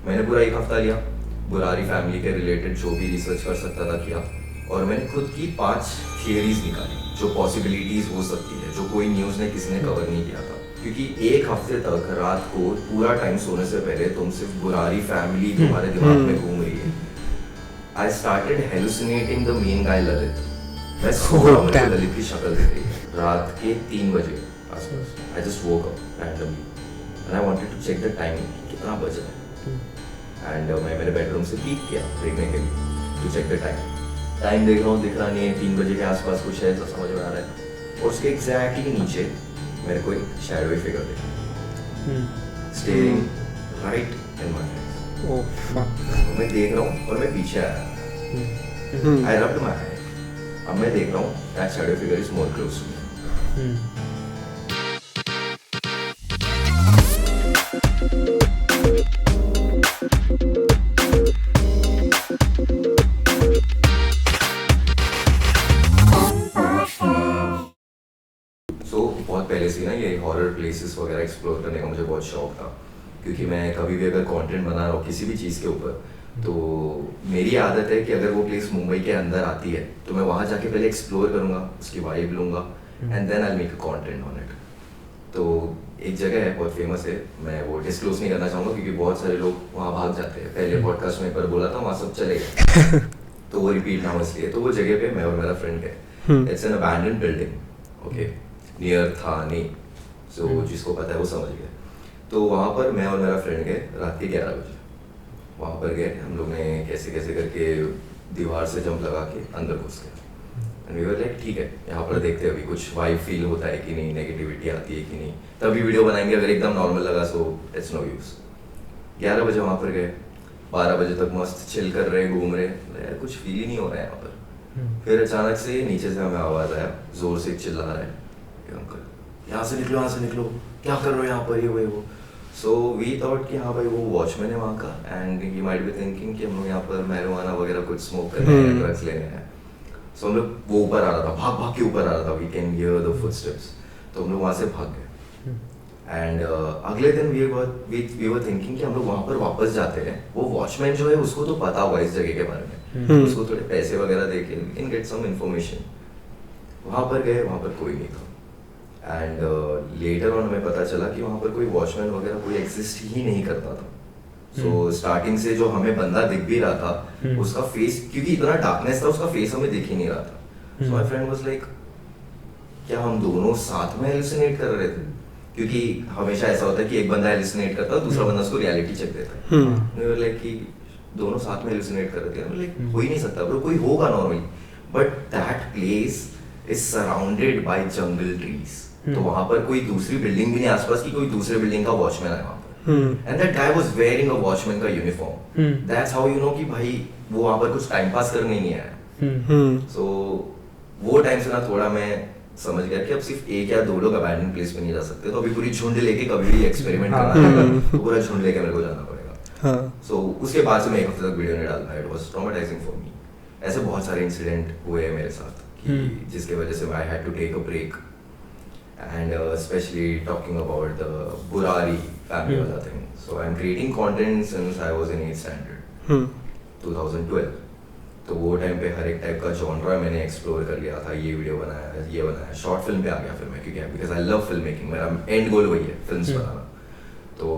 मैंने पूरा एक हफ्ता लिया, बुरारी फैमिली के रिलेटेड जो भी रिसर्च कर सकता था किया, और मैंने खुद की 5 थियरीज निकाली जो पॉसिबिलिटीज हो सकती है, जो कोई न्यूज़ ने किसी ने कवर नहीं किया था। क्योंकि एक हफ्ते तक रात को पूरा टाइम सोने से पहले तुम सिर्फ बुरारी फैमिली तुम्हारे दिमाग में घूम रही है। I started hallucinating the main guy Lalit. मैं सो रहा हूँ, मुझे ललित की शक्ल दिख रही है रात के 3 बजे आसपास। I just woke up randomly and I wanted to check the time कितना बज रहा है। एंड मैं मेरे बेडरूम से पीक किया देखने के लिए टू चेक द टाइम देख रहा हूँ, दिख रहा नहीं है, 3 बजे के आसपास कुछ है ऐसा समझ में आ रहा है। और उसके एग्जैक्टली नीचे मेरे को एक शैडोई फिगर दिखा staring right in my face. मैं देख रहा हूँ और मैं पीछे आया। I rubbed my eye. अब मैं देख रहा हूँ that shadow figure is more close to me. बहुत पहले से ना ये हॉरर प्लेसेस वगैरह एक्सप्लोर करने का मुझे बहुत शौक था, क्योंकि मैं कभी भी अगर कंटेंट बना रहा हूँ किसी भी चीज़ के ऊपर, तो मेरी आदत है कि अगर वो प्लेस मुंबई के अंदर आती है तो मैं वहाँ जाके पहले एक्सप्लोर करूँगा, उसकी वाइब लूँगा and then I make a content on it. तो एक जगह है बहुत फेमस है, मैं वो डिस्क्लोज नहीं करना चाहूँगा क्योंकि बहुत सारे लोग वहाँ भाग जाते हैं। पहले पॉडकास्ट में एक बार बोला था, वहाँ सब चले गए तो वो रिपीट ना हो इसलिए। तो वो जगह पे मैं और मेरा फ्रेंड गए। It's an abandoned building, okay, near Thane, so जिसको पता है वो समझ गए। तो वहाँ पर मैं और मेरा फ्रेंड गए रात के 11 बजे। वहाँ पर गए, हम लोग ने कैसे कैसे करके दीवार से जंप लगा के अंदर घुस गए। एंड वी वर लाइक ठीक है, यहाँ पर देखते हैं अभी कुछ वाइब फील होता है कि नहीं, नेगेटिविटी आती है कि नहीं, तभी वीडियो बनाएंगे। अगर एकदम नॉर्मल लगा सो इट्स नो यूज। 11 बजे वहाँ पर गए, 12 बजे तक मस्त चिल कर रहे, घूम रहे, यार कुछ फील ही नहीं हो रहा है यहाँ पर। फिर अचानक से नीचे से हमें आवाज़ आया, जोर से चिल्ला रहा है, अंकल यहाँ से निकलो, यहाँ से निकलो, क्या कर रहे हो यहाँ पर, ये वो। सो वी थॉट कि हाँ भाई वो वॉचमैन है वहाँ का and he might be thinking कि हम लोग यहाँ पर मैरिजुआना वगैरह कुछ स्मोक करने हैं, ड्रग्स लेने हैं। सो हम लोग, वो ऊपर आ रहा था, भाग भाग के ऊपर आ रहा था, we can hear the footsteps. तो हम लोग वहाँ से भाग गए एंड अगले दिन वी वर थिंकिंग कि हम लोग वहाँ पर वापस जाते हैं। वो वॉचमैन जो है उसको तो पता हुआ इस जगह के बारे में, उसको थोड़े पैसे वगैरह दे के we can get some information. वहाँ पर गए, वहाँ पर कोई नहीं था एंड लेटर ऑन हमें पता चला कि वहाँ पर कोई वॉचमैन वगैरह कोई एग्जिस्ट ही नहीं करता था। सो स्टार्टिंग से जो हमें बंदा दिख भी रहा था, उसका फेस, क्योंकि इतना डार्कनेस था, उसका फेस हमें दिख ही नहीं रहा था। So my friend was like, क्या हम दोनों साथ में हेलुसिनेट कर रहे थे? क्योंकि हमेशा ऐसा होता है कि एक बंदा हेलुसिनेट करता है, दूसरा बंदा उसको रियलिटी चेक देता है। लाइक कि दोनों साथ में हेलुसिनेट कर रहे थे। लाइक हो ही नहीं सकता ब्रो, कोई होगा normally, but that place is surrounded by jungle trees. तो वहां पर कोई दूसरी बिल्डिंग भी नहीं आसपास की, कोई दूसरे बिल्डिंग का वॉचमैन है वहां पर, and that guy was wearing a watchman का uniform. That's how you know कि भाई वो वहां पर कुछ टाइम पास करने नहीं आया। सो वो टाइम से ना थोड़ा मैं समझ गया कि अब सिर्फ एक या दो लोग अबैंडन प्लेस पे नहीं जा सकते, तो अभी पूरी झुंड लेके कभी भी एक्सपेरिमेंट करना है तो पूरा झुंड लेके मेरे को जाना पड़ेगा। सो उसके बाद से मैं एक हफ्ते तक वीडियो नहीं डाल पाया। It was traumatising for me. ऐसे बहुत सारे इंसिडेंट हुए मेरे साथ कि जिसके वजह से I had to take a break and especially talking about the Burari family wala thing. So I'm creating content since I was in 8th standard, 2012. तो वो टाइम पे हर एक टाइप का जॉनरा मैंने एक्सप्लोर कर लिया था। ये वीडियो बनाया, ये बनाया, शॉर्ट फिल्म पे आ गया फिर मैं, क्योंकि because I love film making, मेरा एंड गोल वही है फिल्म्स बनाना। तो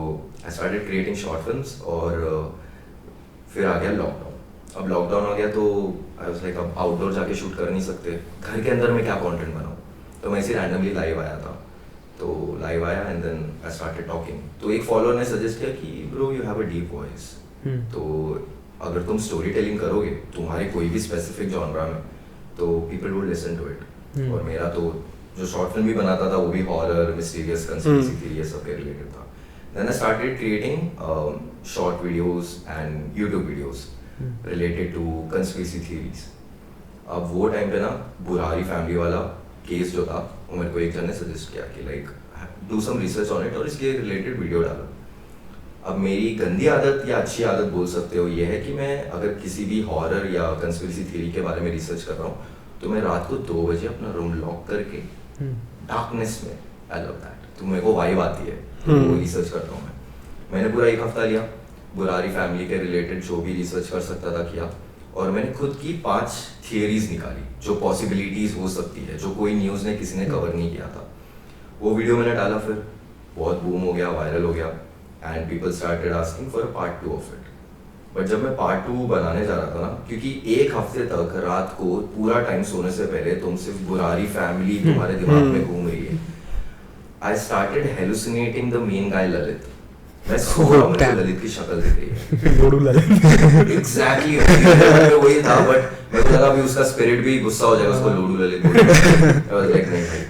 आई स्टार्टेड क्रिएटिंग शॉर्ट फिल्म्स और फिर आ गया लॉकडाउन। अब लॉकडाउन आ गया तो आई वाज लाइक अब आउटडोर जाके शूट कर नहीं सकते, घर के अंदर में क्या कंटेंट बनाऊँ। तो मैं इसे रैंडमली लाइव आया था, तो लाइव आया and then I started talking. तो एक फॉलोअर ने सजेस्ट किया कि bro you have a deep voice, तो अगर तुम स्टोरी टेलिंग करोगे तुम्हारे कोई भी स्पेसिफिक जॉनरा में, तो people would listen to it. और मेरा तो जो शॉर्ट फिल्म भी बनाता था वो भी हॉरर, मिस्टीरियस, कंस्पिरेसी थी, ये सब के रिलेटेड था। Then I started creating short videos and YouTube videos related to conspiracy theories. अब वो टाइम पे ना बुरारी फैमिली वाला केस जो था, वो मेरे को एक जन ने सजेस्ट किया कि like do some research on it और इसके रिलेटेड वीडियो डालो। अब मेरी गंदी आदत या अच्छी आदत बोल सकते हो ये है कि मैं अगर किसी भी हॉरर या कंस्पिरेसी थ्योरी के बारे में रिसर्च कर रहा हूँ तो मैं रात को 2 बजे अपना रूम लॉक करके डार्कनेस में, आई लव दैट, तो मेरे को वाइब आती है, तो वो रिसर्च करता हूँ मैंने पूरा एक हफ्ता लिया, बुरारी फैमिली के रिलेटेड जो भी रिसर्च कर सकता था किया, और मैंने खुद की 5 थियरीज निकाली जो पॉसिबिलिटीज हो सकती है, जो कोई न्यूज़ ने किसी ने कवर नहीं किया था। वो वीडियो मैंने डाला, फिर बहुत बूम हो गया, वायरल हो गया, and people started asking for a part 2 of it. But जब मैं पार्ट 2 बनाने जा रहा था ना, क्योंकि एक हफ्ते तक रात को पूरा टाइम सोने से पहले तुम सिर्फ बुरारी फैमिली तुम्हारे दिमाग में घूम रही है, I started hallucinating the main guy Lalit. मैं सो रहा हूँ, मुझे ललित की शक्ल दिख रही है, लोडू ललित। एग्जैक्टली वही था, बट मेरे को लगा भी उसका स्पिरिट भी गुस्सा हो जाएगा, उसको लोडू ललित लाइक नहीं भाई।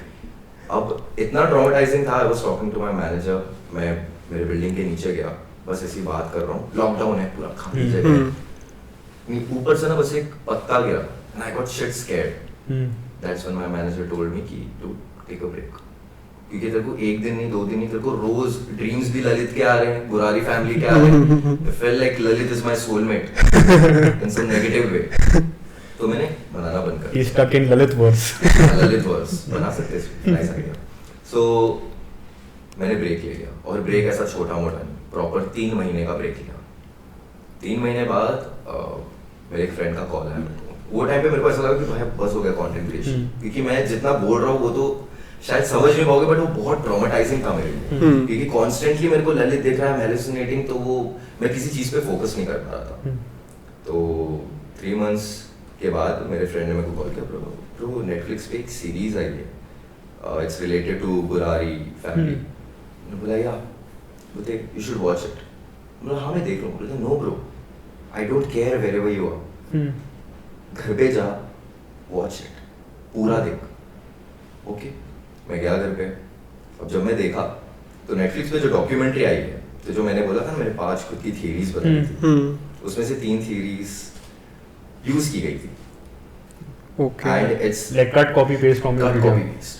अब इतना ट्रॉमेटाइजिंग था, I was talking to my manager, मैं मेरे बिल्डिंग के नीचे गया, बस ऐसी बात कर रहा हूँ, लॉकडाउन है, पूरा खाली जगह, ऊपर से ना बस एक पत्ता गिरा, and I got shit scared. That's when my manager told me कि टू टेक अ ब्रेक, क्योंकि तेरे को एक दिन नहीं 2 दिन नहीं, तेरे को रोज ड्रीम्स भी ललित के आ रहे हैं, बुरारी फैमिली के आ रहे हैं। I fail like Lalit is my soulmate in some negative way. तो मैंने बनाना बंद कर दिया। He's stuck in Lalit verse. Lalit verse बना सकते हैं, नाइस आइडिया। सो मैंने ब्रेक ले लिया, और ब्रेक ऐसा छोटा मोटा नहीं, प्रॉपर 3 महीने का ब्रेक लिया। 3 महीने बाद मेरे एक फ्रेंड का कॉल आया मेरे को। वो टाइम पे मेरे को ऐसा लगा कि भाई बस हो गया कंटेंट क्रिएशन, क्योंकि मैं जितना बोल रहा हूँ वो तो शायद समझ नहीं पाओगे, बट वो बहुत ट्रॉमेटाइजिंग था मेरे लिए, क्योंकि कॉन्स्टेंटली मेरे को ललित दिख रहा है, हेलुसिनेटिंग, तो वो मैं किसी चीज पे फोकस नहीं कर पा रहा था। तो 3 मंथ्स के बाद मेरे फ्रेंड ने मेरे को कॉल किया, ब्रो नेटफ्लिक्स पे एक सीरीज आई है, it's related to Burari family. मैंने बोला या बोलते यू शुड वॉच इट। बोला हाँ मैं देख रहा हूँ। बोलते no bro, I don't care wherever you are, घर पे जा, वॉच इट, पूरा देख। ओके, मैं गया घर पे। अब जब मैं देखा तो नेटफ्लिक्स पे जो डॉक्यूमेंट्री आई है, तो जो मैंने बोला था मैंने 5 खुद की थियरीज बताई थी, उसमें से 3 थियरीज यूज की गई थी। Okay. And it's Like cut copy paste from your video. Copy paste,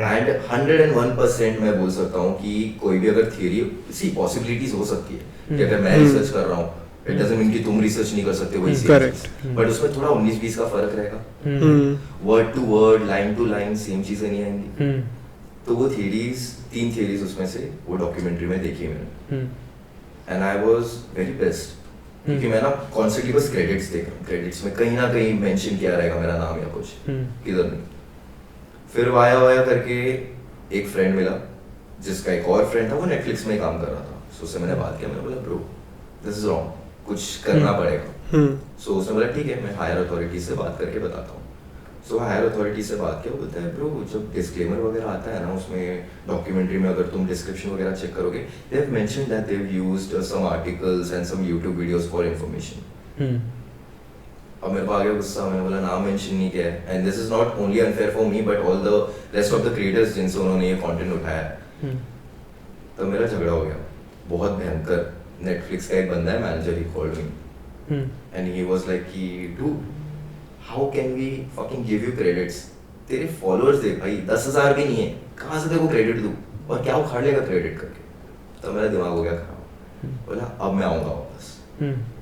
and 101% मैं बोल सकता हूँ कि कोई भी अगर थियरी, सी पॉसिबिलिटीज हो सकती है कि अगर मैं रिसर्च कर रहा हूँ, इट डजंट मीन कि तुम रिसर्च नहीं कर सकते वही Correct. बट उसमें थोड़ा 19-20 का फर्क रहेगा, word to word, line to line same चीजें नहीं आएंगी। तो वो थियरीज, 3 थियरीज उसमें से वो डॉक्यूमेंट्री में देखी मैंने, and I was very best, क्योंकि मैं ना कॉन्स्टेंटली बस क्रेडिट्स देख रहा हूँ, क्रेडिट्स में कहीं ना कहीं मेंशन किया रहेगा मेरा नाम या कुछ, किधर नहीं। फिर वाया वाया करके एक फ्रेंड मिला, जिसका एक और फ्रेंड था वो नेटफ्लिक्स में काम कर रहा था। सो उससे मैंने बात किया, मैंने बोला ब्रो दिस इज रॉन्ग, कुछ करना पड़ेगा। सो उसने बोला ठीक है, मैं हायर अथॉरिटी से बात करके बताता हूँ। सो हायर अथॉरिटी से बात किया, बोलता है ब्रो जब डिस्क्लेमर वगैरह आता है ना, उसमें डॉक्यूमेंट्री में अगर तुम डिस्क्रिप्शन वगैरह चेक करोगे, they have mentioned that they have used some articles and some YouTube videos for information. अब मेरे को आ गया गुस्सा, मैंने बोला नाम मेंशन नहीं किया है, and this is not only unfair for me but all the rest of the creators जिनसे उन्होंने ये कंटेंट उठाया है। तो मेरा झगड़ा हो गया बहुत भयंकर। नेटफ्लिक्स का एक बंदा है manager, he called me and he was like कि dude how can we fucking give you credits, तेरे फॉलोअर्स देख भाई 10,000 भी नहीं है, कहाँ से तेरे को क्रेडिट दूँ, और क्या उखाड़ लेगा क्रेडिट करके। तो मेरा दिमाग हो गया खराब, बोला अब मैं आऊँगा वापस,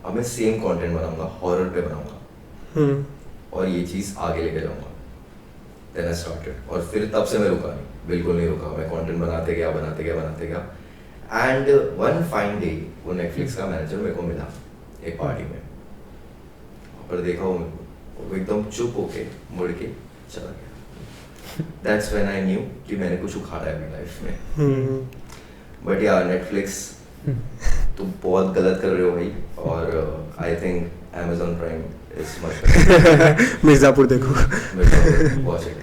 अब मैं सेम कंटेंट बनाऊंगा, हॉरर पे बनाऊंगा और ये चीज़ आगे लेके जाऊंगा। देन आई स्टार्टेड, और फिर तब से मैं रुका नहीं, बिल्कुल नहीं रुका, मैं कंटेंट बनाते गया। एंड वन फाइन डे वो नेटफ्लिक्स का मैनेजर मेरे को मिला एक पार्टी में, और देखा वो मेरे को, वो एकदम चुप होके मुड़ के चला गया। दैट्स व्हेन आई न्यू कि मैंने कुछ उखाड़ा है अपनी लाइफ में। बट यार नेटफ्लिक्स तो बहुत गलत कर रहे हो भाई, और I think Amazon Prime is much better. Mirzapur देखो। Watch it.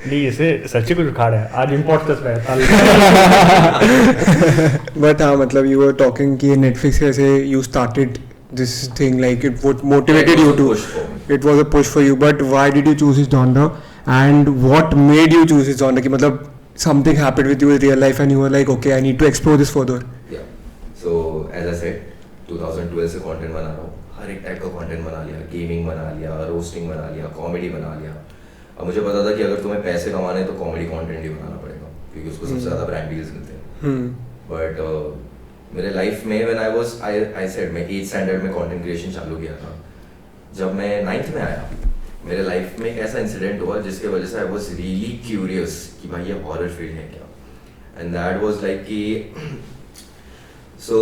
नहीं इसे सच्ची कुछ उखाड़ा है, आज इम्पोर्ट कर रहा है। बट हाँ मतलब you were talking कि Netflix कैसे you started this thing, like it what motivated you to, it was a push for you, but why did you choose this genre and what made you choose this genre? कि मतलब something happened with you in real life and you were like okay I need to explore this further. Yeah. So as I said 2012 से content बना रहा हूँ, हर एक type का content बना लिया, गेमिंग बना लिया, रोस्टिंग बना लिया, कॉमेडी बना लिया। अब मुझे पता था कि अगर तुम्हें पैसे कमाने तो कॉमेडी कंटेंट ही बनाना पड़ेगा, क्योंकि उसको सबसे ज़्यादा ब्रांड डील्स मिलते हैं। बट मेरे लाइफ में व्हेन आई सेड मैं 8th स्टैंडर्ड में कंटेंट क्रिएशन चालू किया था। जब मैं 9th में आया, मेरे लाइफ में एक ऐसा इंसिडेंट हुआ जिसके वजह से आई वॉज रियली क्यूरियस कि भाई ये हॉरर फील्ड है क्या, एंड दैट वाज लाइक कि सो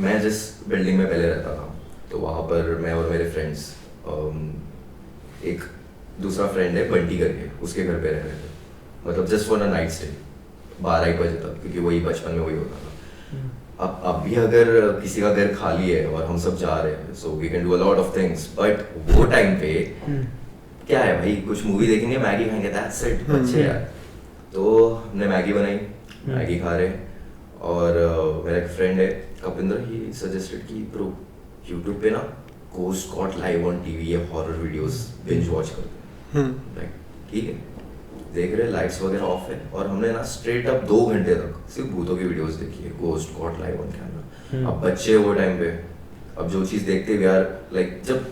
मैं जिस बिल्डिंग में पहले रहता था तो वहाँ पर मैं और मेरे फ्रेंड्स, एक दूसरा फ्रेंड है बंटी करके, उसके घर पे रह रहे थे, मतलब just for a night stay 12-1 बजे तक, क्योंकि वही बचपन में वही होता था। अब भी अगर किसी का घर खाली है और हम सब जा रहे हैं, so we can do a lot of things, but वो टाइम पे क्या है भाई, कुछ मूवी देखेंगे, मैगी खाएंगे, दैट्स इट, बच्चे यार। तो हमने मैगी बनाई, मैगी खा रहे हैं, और मेरा एक फ्रेंड है कपिंद्र, ही सजेस्टेड कि ब्रो यूट्यूब पे ना ghost got live on TV ये हॉरर वीडियोस बिंज वॉच करते हैं। ठीक है, देख रहे, लाइट्स वगैरह ऑफ है, और हमने ना स्ट्रेट अप 2 घंटे तक सिर्फ भूतों की वीडियोस देखी है, ghost got live on camera. अब बच्चे वो टाइम पे, अब जो चीज़ देखते हुए यार, लाइक जब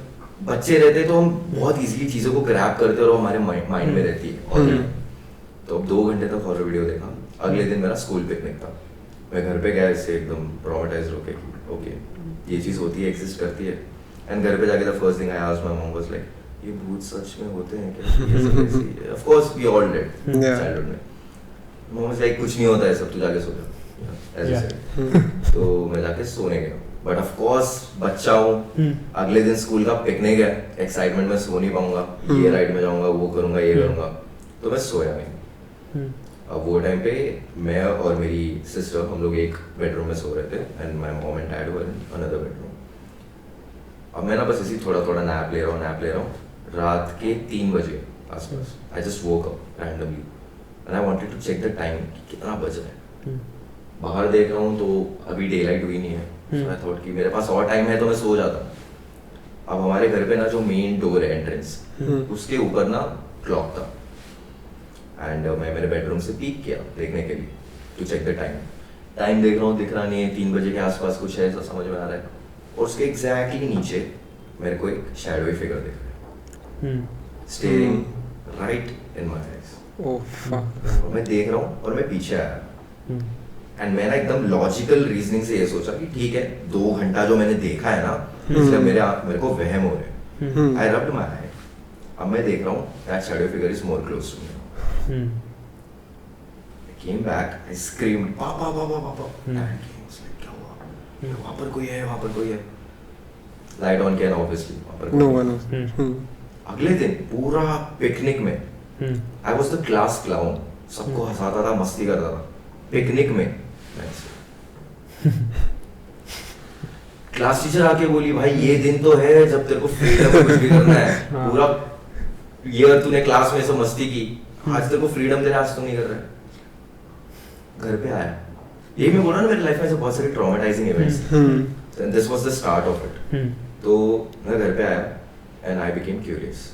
बच्चे रहते तो हम बहुत इजीली चीज़ों को ग्रैब करते और वो हमारे माइंड में रहती है। तो अब 2 घंटे तक हॉरर वीडियो देखा। अगले दिन मेरा स्कूल पिकनिक था, मैं घर पे गया इससे एकदम ट्रॉमेटाइज्ड होके, ओके ये चीज़ होती है, एग्जिस्ट करती है। एंड घर पे जाके the first thing I asked my mom was like, ये भूत सच में होते हैं क्या? Of course we all did childhood में। मॉम वाज लाइक, कुछ नहीं होता है सब, तू जाके सो जा, ऐसे से। तो मैं जाके सोने गया, बट ऑफ कोर्स बच्चा हूँ, अगले दिन स्कूल का पिकनिक है, एक्साइटमेंट में सो नहीं पाऊंगा, ये राइड में जाऊंगा, वो करूंगा, ये करूंगा, तो मैं सोया नहीं। अब वो टाइम पे मैं और मेरी सिस्टर, हम लोग एक बेडरूम में सो रहे थे, and my mom and dad were in another bedroom. अब मैं ना बस इसी थोड़ा थोड़ा नैप ले रहा हूँ, रात के 3 बजे आसपास I just woke up randomly and I wanted to check the time, कितना बज रहा है। बाहर देख रहा हूँ तो अभी डे लाइट हुई नहीं है, सो आई थॉट कि मेरे पास और टाइम है तो मैं सो जाता। अब हमारे घर पे ना जो मेन डोर है एंट्रेंस, उसके ऊपर ना क्लॉक था, एंड मैं मेरे बेडरूम से पीक किया देखने के लिए टू चेक द टाइम देख रहा हूँ, दिख रहा नहीं है, 3 बजे के आसपास कुछ है, ऐसा समझ में आ रहा है, और उसके एग्जैक्टली नीचे मेरे को एक शैडोई फिगर दिख रहा है, steering right in my eyes. मैं देख रहा हूँ और मैं पीछे आया, एंड मैंने एकदम लॉजिकल रीजनिंग से ये सोचा कि ठीक है, 2 घंटा जो मैंने देखा है ना, इसलिए मेरे को वहम हो रहे हैं। आई रब्ड माय आई, अब मैं देख रहा हूँ that shadow figure is more close to me. I came back, I screamed, पापा। Dad came, was like, क्या हुआ? वहाँ पर कोई है। Light on किया ना, obviously वहाँ पर no one was. अगले दिन पूरा पिकनिक में I was the class clown, सबको हंसाता था, मस्ती करता था पिकनिक में। क्लास टीचर आके बोली, भाई ये दिन तो है जब तेरे को फ्रीडम में कुछ भी करना है, पूरा ईयर तूने क्लास में सब मस्ती की, आज तेरे को फ्रीडम दे रहा, आज तो नहीं कर रहा है। घर पे आया, ये मैं बोल रहा ना, मेरी लाइफ में ऐसे बहुत सारे traumatising events, this was the start of it. तो मैं घर पे आया एंड आई बिकेम क्यूरियस,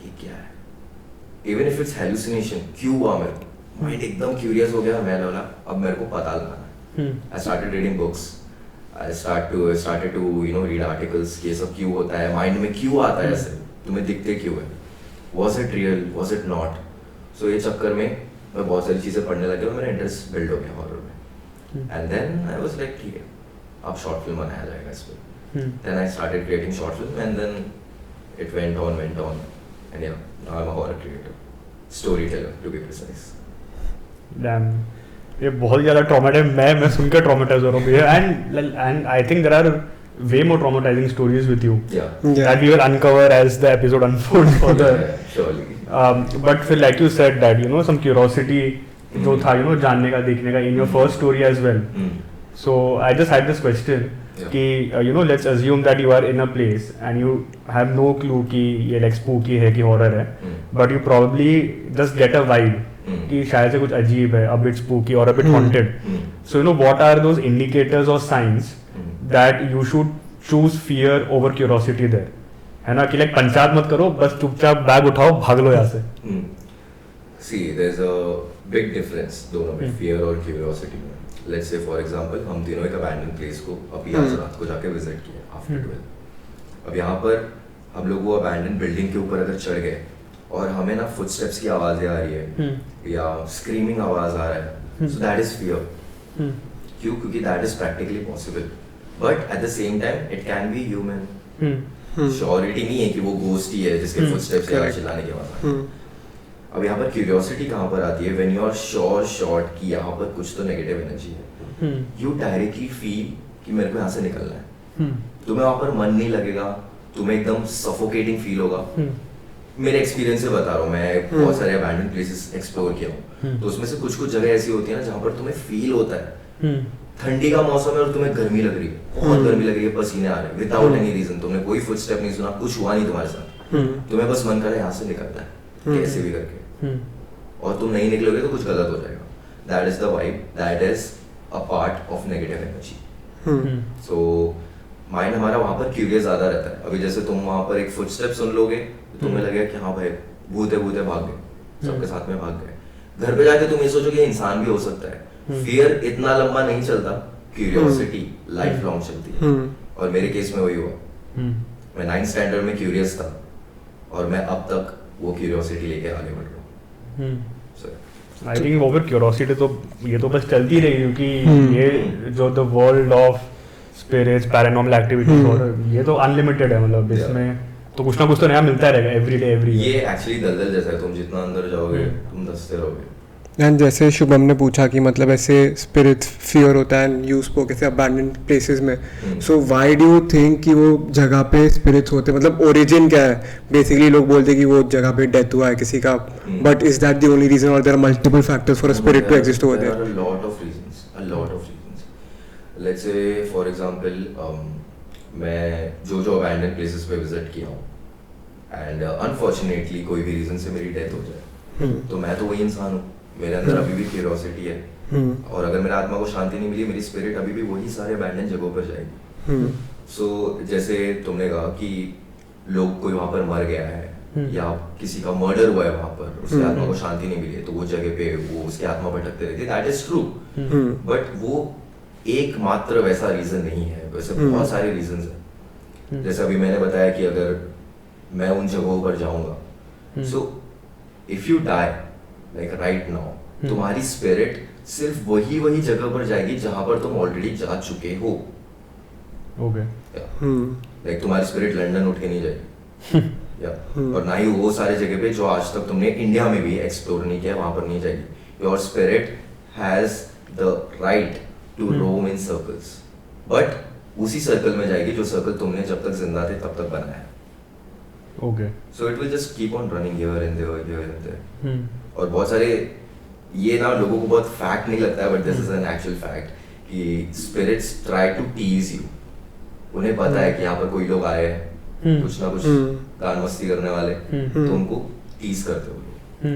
ये क्या है, इवन इफ इट्स हेलुसिनेशन, क्यों हुआ? मेरे माइंड एकदम क्यूरियस हो गया, मैं बोला अब मेरे को पता लगाना है। I started reading books, I started to read articles, ये सब क्यों होता है, माइंड में क्यों आता है, ऐसे तुम्हें दिखते क्यों है, was it real, was it not? So ये चक्कर में मैं बहुत सारी चीज़ें पढ़ने लग गया, मेरा इंटरेस्ट बिल्ड हो गया हॉरर में, and then I was like ठीक है, अब शॉर्ट फिल्म बनाया जाएगा इस पर। Then I started creating short film, and then it went on and yeah now I am a horror creator, storyteller to be precise. Damn, ये बहुत ज़्यादा ट्रॉमेटाइज, मैं सुनकर ट्रॉमेटाइज हो रहा हूँ, and I think there are way more traumatizing stories with you that we will uncover as the episode unfolds further. Surely. But Phil, like you said that some curiosity जो था जानने का, देखने का in your first story as well. So I just had this question कि let's assume that you are in a place and you have no clue कि ये like spooky है कि horror है, but you probably just get a vibe कि शायद से कुछ अजीब है, a bit spooky or a bit haunted. So what are those indicators or signs that you should choose fear over curiosity there, है ना, कि like पंचायत मत करो, बस चुपचाप बैग उठाओ, भाग लो यहाँ से। See, there's a big difference दोनों में, fear और curiosity में। Let's say for example, हम तीनों एक abandoned place को अभी आज रात को जाके visit किए after 12। अब यहाँ पर हम लोग वो abandoned building के ऊपर अगर चढ़ गए और हमें ना footsteps की आवाज़ें आ रही है या screaming आवाज़ आ रहा है, so that is fear। क्यों? क्योंकि that is practically possible, but at the same time it can be human। Surety नहीं है कि वो घोस्ट ही है जिसके फुटस्टेप्स या चिल्लाने के बाद। अब यहाँ पर क्यूरियोसिटी कहाँ पर आती है? व्हेन यू आर श्योर कि यहाँ पर कुछ तो नेगेटिव एनर्जी है, यू डायरेक्टली फील कि मेरे को यहाँ से निकलना है, तुम्हें वहाँ पर मन नहीं लगेगा, तुम्हें एकदम सफोकेटिंग फील होगा। मेरे एक्सपीरियंस से बता रहा हूँ, मैं बहुत सारे अबैंडन प्लेसेस एक्सप्लोर किया हूँ, तो उसमें से कुछ कुछ जगह ऐसी होती है ना जहाँ पर तुम्हें फील होता है ठंडी का मौसम है और तुम्हें गर्मी लग रही है, बहुत गर्मी लग रही है, पसीने आ रहे हैं विदाउट एनी रीजन, तुमने कोई फुट स्टेप नहीं सुना, कुछ हुआ नहीं तुम्हारे साथ, तुम्हें बस मन करे यहाँ से निकलना है कैसे भी करके, और तुम नहीं निकलोगे तो कुछ गलत हो जाएगा। That is the vibe, that is a part of negative energy. So mind हमारा वहाँ पर क्यूरियस ज्यादा रहता है। अभी जैसे तुम वहाँ पर एक फुट स्टेप सुन लोगे तो तुम्हें लगेगा कि हाँ भाई भूत है भाग गए, सबके साथ में भाग गए। घर पे जाके तुम ये सोचो कि इंसान भी हो सकता है। फियर इतना लंबा नहीं चलता, क्यूरियोसिटी लाइफ लॉन्ग चलती है, और मेरे केस में वही हुआ। मैं 9th स्टैंडर्ड में क्यूरियस था और मैं अब तक वो क्यूरियोसिटी लेके आगे बढ़ रहा हूँ। आई थिंक ओवर क्यूरियोसिटी तो ये तो बस चलती रही, क्योंकि ये जो the world of spirits paranormal activities और ये तो अनलिमिटेड है, मतलब इसमें तो कुछ ना कुछ तो नया मिलता रहेगा एवरी डे एवरी ये एक्चुअली दलदल जैसा है, तुम जितना अंदर जाओगे तुम दसते रहोगे। एंड जैसे शुभम ने पूछा कि मतलब ऐसे स्पिरिट्स फियर होता है एंड यू स्पोक ऐसे अबैंडन्ड प्लेसेस में, so why do you think कि वो जगह पे स्पिरिट्स होते हैं? मतलब ओरिजिन क्या है? बेसिकली लोग बोलते हैं कि वो जगह पे डेथ हुआ है किसी का, but is that the only reason और there are multiple factors for a spirit to exist over there? There are a lot of reasons. Let's say for example मैं जो अबैंडन प्लेसेस पे विजिट किया हूँ एंड अनफॉर्चुनेटली कोई भी reason से मेरी डेथ हो जाए, तो मैं तो वही इंसान हूँ, मेरे अंदर अभी भी क्यूरियोसिटी है, और अगर मेरे आत्मा को शांति नहीं मिली, मेरी स्पिरिट अभी भी वही सारे अबैंडन जगहों पर जाएगी। सो जैसे तुमने कहा कि लोग कोई वहाँ पर मर गया है या किसी का मर्डर हुआ है वहाँ पर, उसकी आत्मा को शांति नहीं मिली है, तो वो जगह पे वो उसकी आत्मा भटकते रहती है, दैट इज ट्रू, बट वो एकमात्र वैसा रीजन नहीं है, वैसे बहुत सारे रीजंस हैं। जैसे अभी मैंने बताया कि अगर मैं उन जगहों पर जाऊंगा, so if you die like right now, तुम्हारी स्पिरिट सिर्फ वही जगह पर जाएगी जहां पर तुम ऑलरेडी जा चुके हो। ओके, लाइक तुम्हारी स्पिरिट लंदन उठ के नहीं जाएगी या और ना ही वो सारे जगह पे जो आज तक तुमने इंडिया में भी एक्सप्लोर नहीं किया वहां पर नहीं जाएगी। Your spirit has the right to roam in circles, but उसी सर्कल में जाएगी जो सर्कल तुमने जब तक जिंदा थे तब तक बनाया है। Okay, so it will just keep on running here and there. और बहुत सारे ये ना लोगों को बहुत फैक्ट नहीं लगता है, but this is an actual fact कि spirits try to tease you. उन्हें पता है कि यहाँ पर कोई लोग आए हैं कुछ ना कुछ गान मस्ती करने वाले, तो उनको टीज करते हो।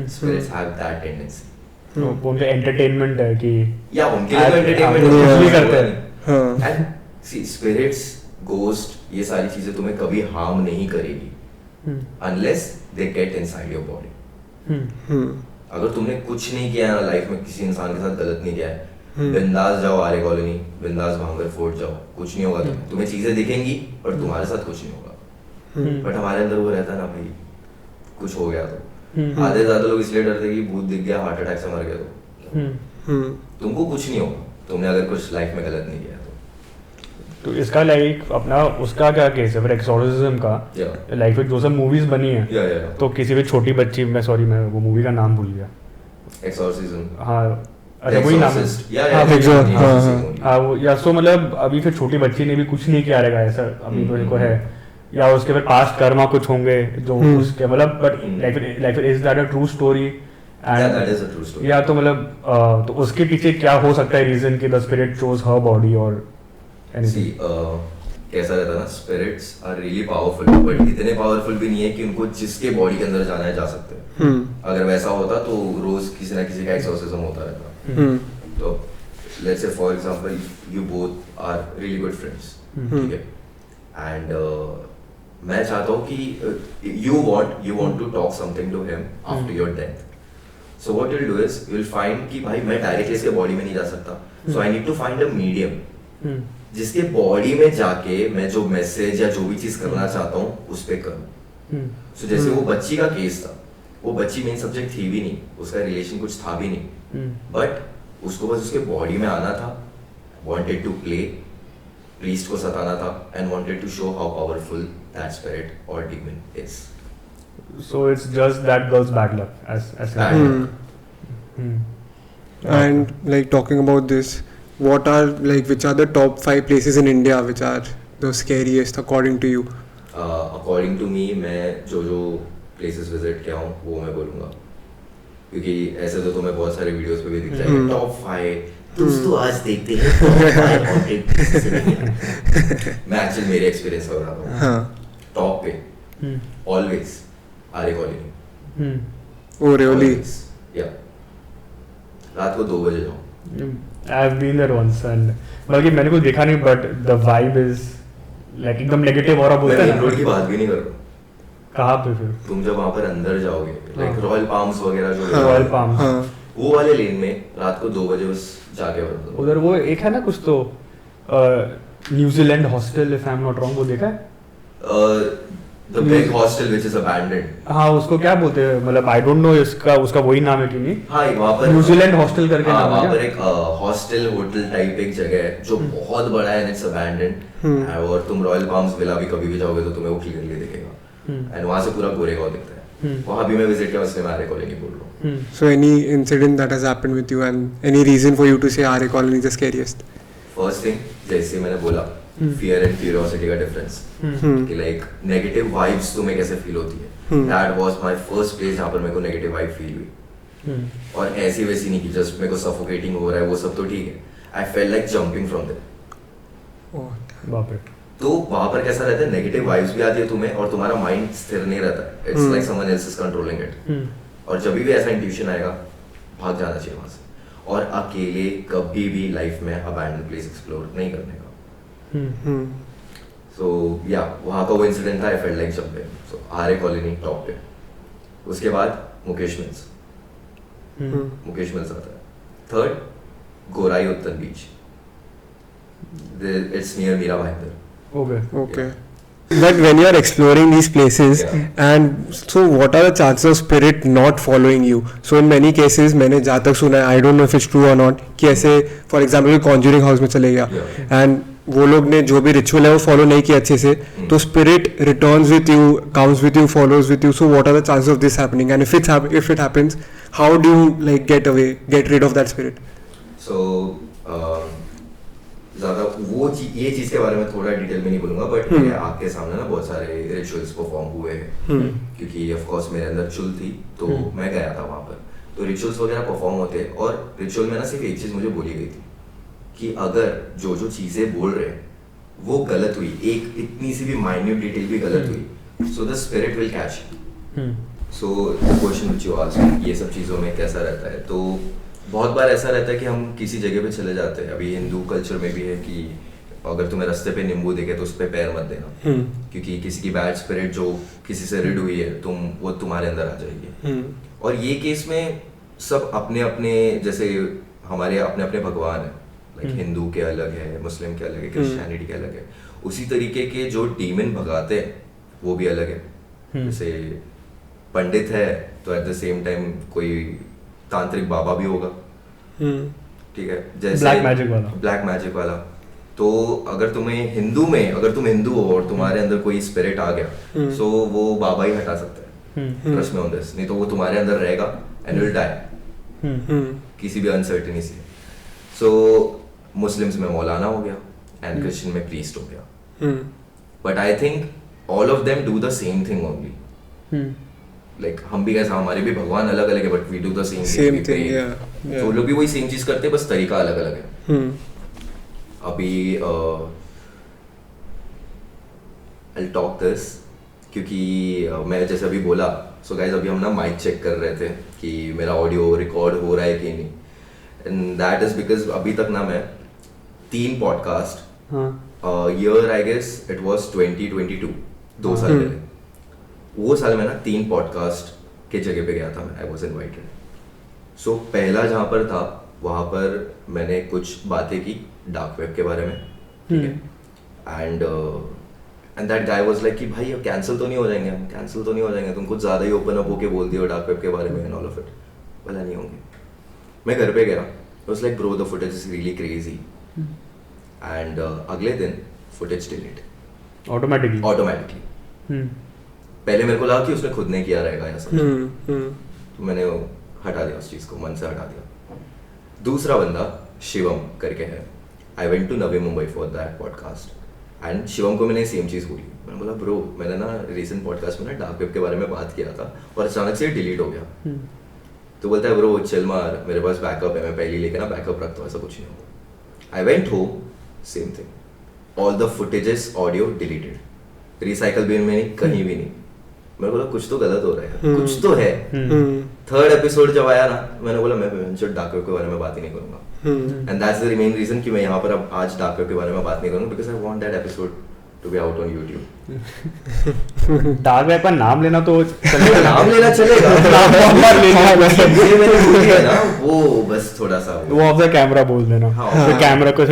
Spirits have that tendency. वो उनका एंटरटेनमेंट है कि या उनके लिए एंटरटेनमेंट कुछ भी करते हैं। एंड सी स्पिरिट्स, गोस्ट, ये सारी चीजें तुम्हें कभी हार्म नहीं करेगी unless they get inside your body. अगर तुमने कुछ नहीं किया है लाइफ में, किसी इंसान के साथ गलत नहीं किया है, बिंदास जाओ आर्य कॉलोनी, बिंदास भांगर फोर्ट जाओ, कुछ नहीं होगा तुम्हें चीजें दिखेंगी पर तुम्हारे साथ कुछ नहीं होगा। बट हमारे अंदर वो रहता है ना भाई, कुछ हो गया तो आधे ज्यादा लोग इसलिए डरते कि भूत दिख गया, हार्ट अटैक से मर गया, तो तुमको कुछ नहीं होगा, तुमने अगर कुछ लाइफ में गलत नहीं किया तो इसका लाइक अपना उसका क्या केस है फिर एक्सोर्सिज्म का? लाइक फिर जो सब मूवीज बनी है तो किसी भी छोटी बच्ची, मैं वो मूवी का नाम भूल गया, एक्सोर्सिज्म, हाँ अच्छा वही नाम है, हाँ वो, या सो मतलब अभी फिर छोटी बच्ची ने भी कुछ नहीं किया रहेगा ऐसा अभी तो इनको है, या उसके फिर पास्ट कर्मा कुछ होंगे जो उसके मतलब, but like is that a true story? या तो मतलब तो उसके पीछे क्या हो सकता है रीजन कि the spirit chose her body और कैसा रहता है ना, spirits are really powerful, but इतने पावरफुल भी नहीं है कि उनको जिसके बॉडी के अंदर जाना है जा सकते हैं। अगर वैसा होता तो रोज किसी ना किसी का एक्सोर्सिज्म होता रहता। तो let's say for example you both are really good friends, ठीक है, एंड मैं चाहता हूँ कि you want to talk something to him after your death, so what you will do is you will find कि भाई मैं डायरेक्टली इसके बॉडी में नहीं जा सकता, so I need to find a medium जिसके बॉडी में जाके मैं जो मैसेज या जो भी चीज करना चाहता हूँ उस पे करूँ। सो जैसे वो बच्ची का केस था, वो बच्ची मेन सब्जेक्ट थी भी नहीं, उसका रिलेशन कुछ था भी नहीं, बट उसको बस उसके बॉडी में आना था, वांटेड टू प्ले, प्रीस्ट को सताना था, and wanted to show how powerful that spirit और demon is. So it's just that girl's bad luck as bad luck. And like talking about this, what are like which are the top 5 places in India which are the scariest according to you? According to me मैं जो places visit किया हूँ वो मैं बोलूँगा, क्योंकि ऐसे तो तुम्हें बहुत सारे वीडियोस पे भी दिख जाएगा टॉप 5 दोस्तों आज देखते हैं top 5 haunted places in India। मैं एक्चुअली मेरे एक्सपीरियंस से बता रहा हूँ। हाँ। टॉप पे ऑलवेज आर्य कॉलोनी। Oh really? या रात को 2 बजे जाओ। I've been there once and बल्कि मैंने कुछ देखा नहीं but the vibe is like एकदम नेगेटिव और बोलते मैं हैं मेन रोड की ना। बात भी नहीं कर रहा। कहाँ पे फिर? तुम जब वहाँ पर अंदर जाओगे लाइक हाँ। रॉयल पाम्स वगैरह जो रॉयल पाम हाँ। वो वाले लेन में रात को 2 बजे बस जाके बंद उधर वो एक है ना कुछ तो New Zealand hostel if I am not wrong, वो देखा है? The big hostel which is abandoned. हाँ उसको क्या बोलते हैं, मतलब आई डोंट नो इसका उसका वही नाम है कि नहीं। हाँ वहाँ पर न्यूजीलैंड हॉस्टल करके नाम है वहाँ क्या? पर एक हॉस्टल होटल टाइप एक जगह है जो बहुत बड़ा है एंड इट्स अबैंडन्ड। और तुम रॉयल पाम्स विला भी कभी भी जाओगे तो तुम्हें वो क्लियरली दिखेगा एंड वहाँ से पूरा गोरेगांव दिखता है। वहाँ भी मैं विजिट किया, इसलिए मैं आर्य कॉलोनी बोल रहा हूँ। So any incident that has happened with you and any reason for you to say Arya Colony is the scariest? First thing जैसे मैंने बोला फियर एंड क्यूरियोसिटी का डिफरेंस कि लाइक नेगेटिव वाइब्स तुम्हें कैसे फील होती है। That was my first place जहाँ पर मेरे को नेगेटिव वाइब फील हुई। और ऐसी वैसी नहीं कि जस्ट मेरे को सफोकेटिंग हो रहा है वो सब तो ठीक है, I fail like jumping from there. बाप रे। तो वहां पर कैसा रहता है, नेगेटिव वाइब्स भी आती है तुम्हें और तुम्हारा माइंड स्थिर नहीं रहता है। It's like someone else is controlling it. और जब भी ऐसा इंट्यूशन आएगा भाग जाना चाहिए वहां से, और अकेले कभी भी लाइफ में अबैंडन प्लेस एक्सप्लोर नहीं करने का। सो या वहां का वो इंसिडेंट था, I felt like jumping. So Arya colony top पे, उसके बाद मुकेश मिल्स, मुकेश मिल्स आता है। Third Gorai Uttan beach, it's near Mira Bhayandar. Okay. But when you are exploring these places, and so what are the chances of spirit not following you? So in many cases मैंने जहाँ तक सुना है, I don't know if it's true or not, कि ऐसे for example conjuring house में चले गया and वो लोग ने जो भी ritual है वो follow नहीं किया अच्छे से, तो spirit returns with you, comes with you, follows with you. So what are the chances of this happening? And if it happens, how do you like get rid of that spirit? So ज़्यादा वो ये चीज़ के बारे में थोड़ा detail में नहीं बोलूँगा, बट मेरे आपके सामने ना बहुत सारे रिचुअल्स परफॉर्म हुए हैं, क्योंकि ऑफ कोर्स मेरे अंदर चुल थी तो मैं गया था वहाँ पर। तो रिचुअल्स वगैरह परफॉर्म होते हैं, और रिचुअल में ना सिर्फ एक चीज़ मुझे बोली गई थी कि अगर जो चीज़ें बोल रहे हैं वो गलत हुई, एक इतनी सी भी माइन्यूट डिटेल भी गलत हुई, so the spirit will catch. So the question which you asked, ये सब चीज़ों में कैसा रहता है, तो बहुत बार ऐसा रहता है कि हम किसी जगह पे चले जाते हैं। अभी हिंदू कल्चर में भी है कि अगर तुम्हें रास्ते पे नींबू दिखे तो उस पर पैर मत देना, क्योंकि किसी की बैड स्पिरिट जो किसी से रिड हुई है वो तुम्हारे अंदर आ जाएगी। और ये केस में सब अपने अपने, जैसे हमारे अपने अपने भगवान है, लाइक हिंदू के अलग है, मुस्लिम के अलग है, क्रिश्चियनिटी के अलग है, उसी तरीके के जो डीमन भगाते हैं वो भी अलग है। जैसे पंडित है तो एट द सेम टाइम कोई तांत्रिक बाबा भी होगा, ठीक है, जैसे ब्लैक मैजिक वाला। तो अगर तुम्हें हिंदू में, अगर तुम हिंदू हो और तुम्हारे अंदर कोई स्पिरिट आ गया, सो वो बाबा ही हटा सकता है, ट्रस्ट मी ऑन दिस, नहीं तो वो तुम्हारे अंदर रहेगा एंड विल डाई किसी भी अनसर्टेनिटी से। सो मुस्लिम्स में मौलाना हो गया एंड क्रिश्चियन में प्रीस्ट हो गया, but I think all of them do the same thing only. Like हम भी कैसा, हमारे भी भगवान अलग अलग है but we do the same thing. तो लोग भी वही सेम चीज करते हैं, बस तरीका अलग अलग है। अभी आई टॉक दिस क्योंकि मैं जैसे अभी बोला, सो गाइस अभी हम ना माइक चेक कर रहे थे कि मेरा ऑडियो रिकॉर्ड हो रहा है कि नहीं, एंड दैट इज बिकॉज अभी तक ना मैं 3 podcast, year I guess it was 2022, 2 साल पहले, वो साल में ना 3 पॉडकास्ट के जगह पे गया था मैं, आई वाज इनवाइटेड। सो पहला जहाँ पर था वहाँ पर मैंने कुछ बातें की डार्क वेब के बारे में, ठीक है, and that guy was like कि भाई अब कैंसिल तो नहीं हो जाएंगे, हम कैंसिल तो नहीं हो जाएंगे, तुम कुछ ज़्यादा ही ओपन अप होके बोल दियो डार्क वेब के बारे में एंड ऑल ऑफ इट। बोला नहीं होंगे। मैं घर पे गया, was like bro the footage is really crazy, and अगले दिन फुटेज डिलीट ऑटोमेटिकली। पहले मेरे को लगा कि उसने खुद ने किया रहेगा या सब, तो मैंने हटा दिया उस चीज़ को, मन से हटा दिया। दूसरा बंदा शिवम करके है. I went to Navi Mumbai for that podcast. And Shivam को मैंने सेम चीज़ बोली. मैंने बोला ब्रो मैंने ना रिसेंट पॉडकास्ट में ना डार्क वेब के बारे में बात किया था और अचानक से डिलीट हो गया. तो बोलता है ब्रो चिल मार, मेरे पास बैकअप है, मैं पहले लेके ना बैकअप रखता हूँ, ऐसा कुछ नहीं होगा. I went home, same thing, all the footages audio deleted, recycle bin में नहीं, कहीं भी नहीं. मैंने बोला कुछ तो गलत हो रहा है, कुछ तो है. थर्ड एपिसोड जब आया ना, मैंने बोला मैं डार्क वेब के बारे में बात ही नहीं करूंगा. And that's the main reason कि मैं यहाँ पर अब आज डार्क वेब के बारे में बात नहीं करूंगा, because I want that episode to be out on YouTube. Dark web का नाम लेना तो चलेगा, नाम लेना चलेगा, ये मैंने बोल दिया ना, वो बस थोड़ा सा वो ऑफ द कैमरा बोल देना. हाँ. कैमरा को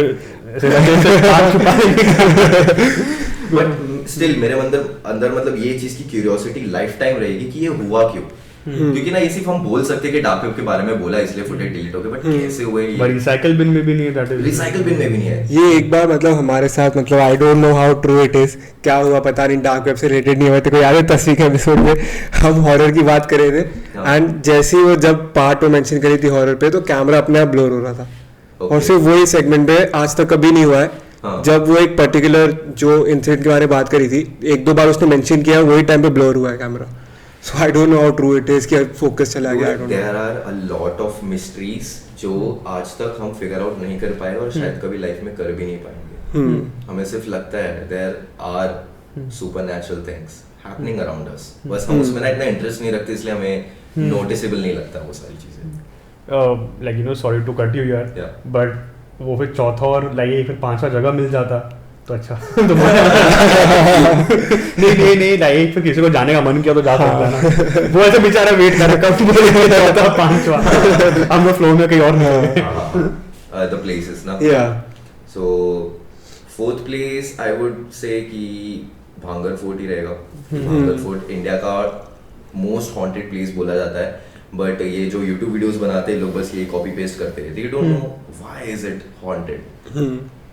बट स्टिल मेरे अंदर मतलब ये चीज की क्यूरियोसिटी लाइफ टाइम रहेगी कि ये हुआ क्यों. क्योंकि ना ये सिर्फ हम बोल सकते हैं कि डार्क वेब के बारे में बोला इसलिए फुटेज डिलीट हो गए, बट कैसे हुए ये, रिसाइकल बिन में भी नहीं है. दैट इज रिसाइकल बिन में भी नहीं है. ये एक बार मतलब हमारे साथ, मतलब आई don't know how true it is, क्या हुआ पता नहीं, डार्क वेब से रिलेटेड नहीं हुआ. तो कोई याद है 10वीं के एपिसोड में हम हॉरर की बात कर रहे थे, एंड जैसे ही वो जब पार्ट वो मेंशन करी थी हॉरर पे, तो कैमरा अपने आप ब्लर हो रहा था. और सिर्फ वही सेगमेंट पे आज तक कभी नहीं हुआ है. जब वो एक पर्टिकुलर जो इंसिडेंट के बारे में बात करी थी, एक दो बार उसने मेंशन किया, वही टाइम पे ब्लर हुआ है camera. So I don't know how true it is कि फोकस चला गया. There are a lot of mysteries जो आज तक हम फिगर आउट नहीं कर पाए और शायद कभी लाइफ में कर भी नहीं पाएंगे. हमें सिर्फ लगता है there are supernatural things happening around us, बस हम उसमें ना इतना इंटरेस्ट नहीं रखते, इसलिए हमें नोटिसेबल नहीं लगता वो सारी चीजें. Like you know, sorry to cut you यार, बट वो फिर चौथा और लाइक फिर पांचवा जगह मिल जाता तो अच्छा. नहीं लाइक फिर किसी को जाने का मन किया तो जा सकता ना. वो ऐसे बेचारा वेट कर रहा कब चौथा पांचवा, हम लोग फ्लो में कहीं और नहीं. द प्लेसेस ना, so fourth place I would say कि भांगर फोर्ट ही रहेगा. भांगर फोर्ट इंडिया का मोस्ट हॉन्टेड प्लेस बोला जाता है, बट ये जो YouTube वीडियोस बनाते हैं लोग बस ये कॉपी पेस्ट करते हैं, they don't know why is it haunted.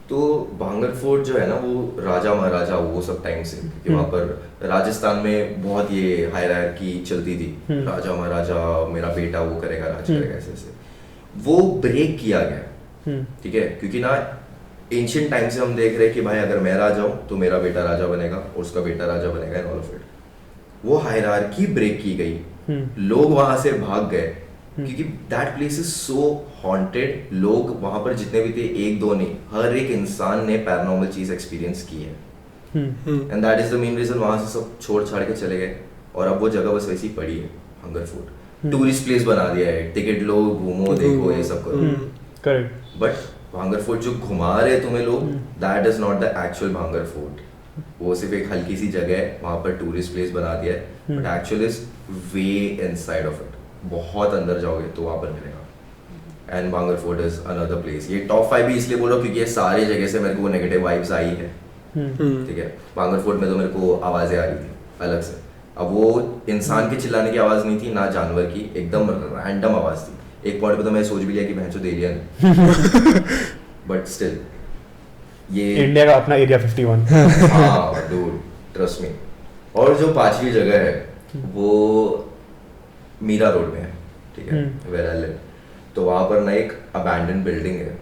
तो भांगर फोर्ट जो है ना, वो राजा महाराजा वो सब टाइम से, क्योंकि वहाँ पर राजस्थान में बहुत ये हायरार्की चलती थी, राजा महाराजा मेरा बेटा वो करेगा, राज करेगा, ऐसे ऐसे. वो ब्रेक किया गया, ठीक है, क्योंकि ना एंशिएंट टाइम से हम देख रहे हैं कि भाई अगर मैं राजा हूँ तो मेरा बेटा राजा बनेगा और उसका बेटा राजा बनेगा एंड ऑल ऑफ इट. वो हायरार्की ब्रेक की गई, लोग वहां से भाग गए क्योंकि that place is so haunted. लोग वहां पर जितने भी थे, एक दो नहीं, हर एक इंसान ने पैरानॉर्मल चीज एक्सपीरियंस की है. And that is the main reason वहां से सब छोड़ छाड़ के चले गए और अब वो जगह बस वैसी पड़ी है. भांगर फोर्ट टूरिस्ट प्लेस बना दिया है, टिकट लो, घूमो, देखो, ये सब करो. करेक्ट. बट भांगर फोर्ट जो घुमा रहे तुम्हें लोग, that is not the actual भांगर फोर्ट. वो सिर्फ एक हल्की सी जगह है, वहां पर टूरिस्ट प्लेस बना दिया है, but actual is way inside of it. बहुत अंदर जाओगे तो वहां पर मिलेगा. एंड भांगर फोर्ट इज अनदर प्लेस. ये टॉप 5 भी इसलिए बोल रहा हूँ क्योंकि ये सारी जगह से मेरे को नेगेटिव वाइब्स आई है. ठीक है, भांगर फोर्ट में तो मेरे को आवाजें आ रही थी अलग से. अब वो इंसान के चिल्लाने की आवाज नहीं थी, ना जानवर की, एकदम रैंडम आवाज थी. एक पॉइंट पे तो मैं सोच भी लिया कि भैंसो दे लिया नहीं. बट स्टिल ये इंडिया का अपना एरिया 51. हाँ डूड, ट्रस्ट मी. और जो पांचवी जगह है वो मीरा रोड में है, ठीक है, वेयर आई लिव. तो वहाँ पर ना एक अबैंडन बिल्डिंग है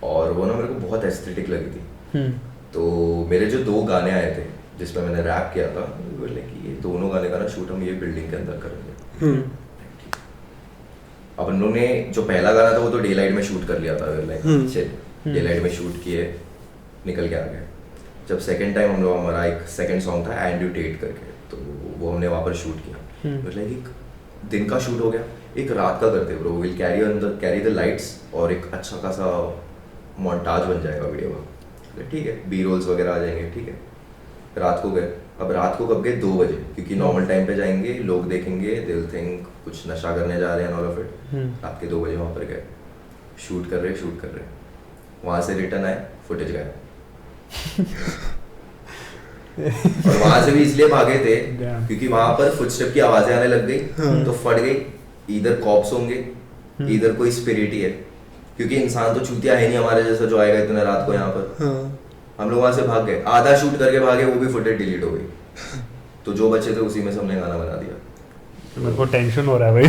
और वो ना मेरे को बहुत एस्थेटिक लगी थी. तो मेरे जो 2 गाने आए थे जिसमें मैंने रैप किया था, बोले कि ये दोनों गाने का ना शूट हम ये बिल्डिंग के अंदर करेंगे. अब उन्होंने जो पहला गाना था वो तो डे लाइट में शूट कर लिया था, लाइक चल डे लाइट में शूट किए, निकल के आ गए. जब सेकंड टाइम हम लोग, हमारा एक सेकंड सॉन्ग था एंड्यूटेट करके, तो वो हमने वहाँ पर शूट किया. मतलब एक दिन का शूट हो गया, एक रात का करते bro. Will carry the lights और एक अच्छा खासा मोन्टाज बन जाएगा वीडियो का. ठीक है, बी रोल्स वगैरह आ जाएंगे. ठीक है, रात को गए. अब रात को कब गए? 2 बजे, क्योंकि नॉर्मल टाइम पे जाएंगे, लोग देखेंगे, दे विल थिंक कुछ नशा करने जा रहे हैं ऑल ऑफ इट. रात के 2 बजे वहाँ पर गए, शूट कर रहे. वहाँ से रिटर्न आए, फुटेज गया. और वहां से भी इसलिए भागे थे क्योंकि वहां पर फुटस्टेप की आवाजें आने लग गई. तो फट गई, इधर कॉप्स होंगे, इधर कोई स्पिरिट ही है, क्योंकि इंसान तो चूतिया है नहीं हमारे जैसा जो आएगा इतने रात को यहाँ पर. हम लोग वहां से भाग गए, आधा शूट करके भागे, वो भी फुटेज डिलीट हो गई. तो जो बच्चे थे उसी में से हमने गाना बना दिया. मेरे को टेंशन हो रहा है भाई.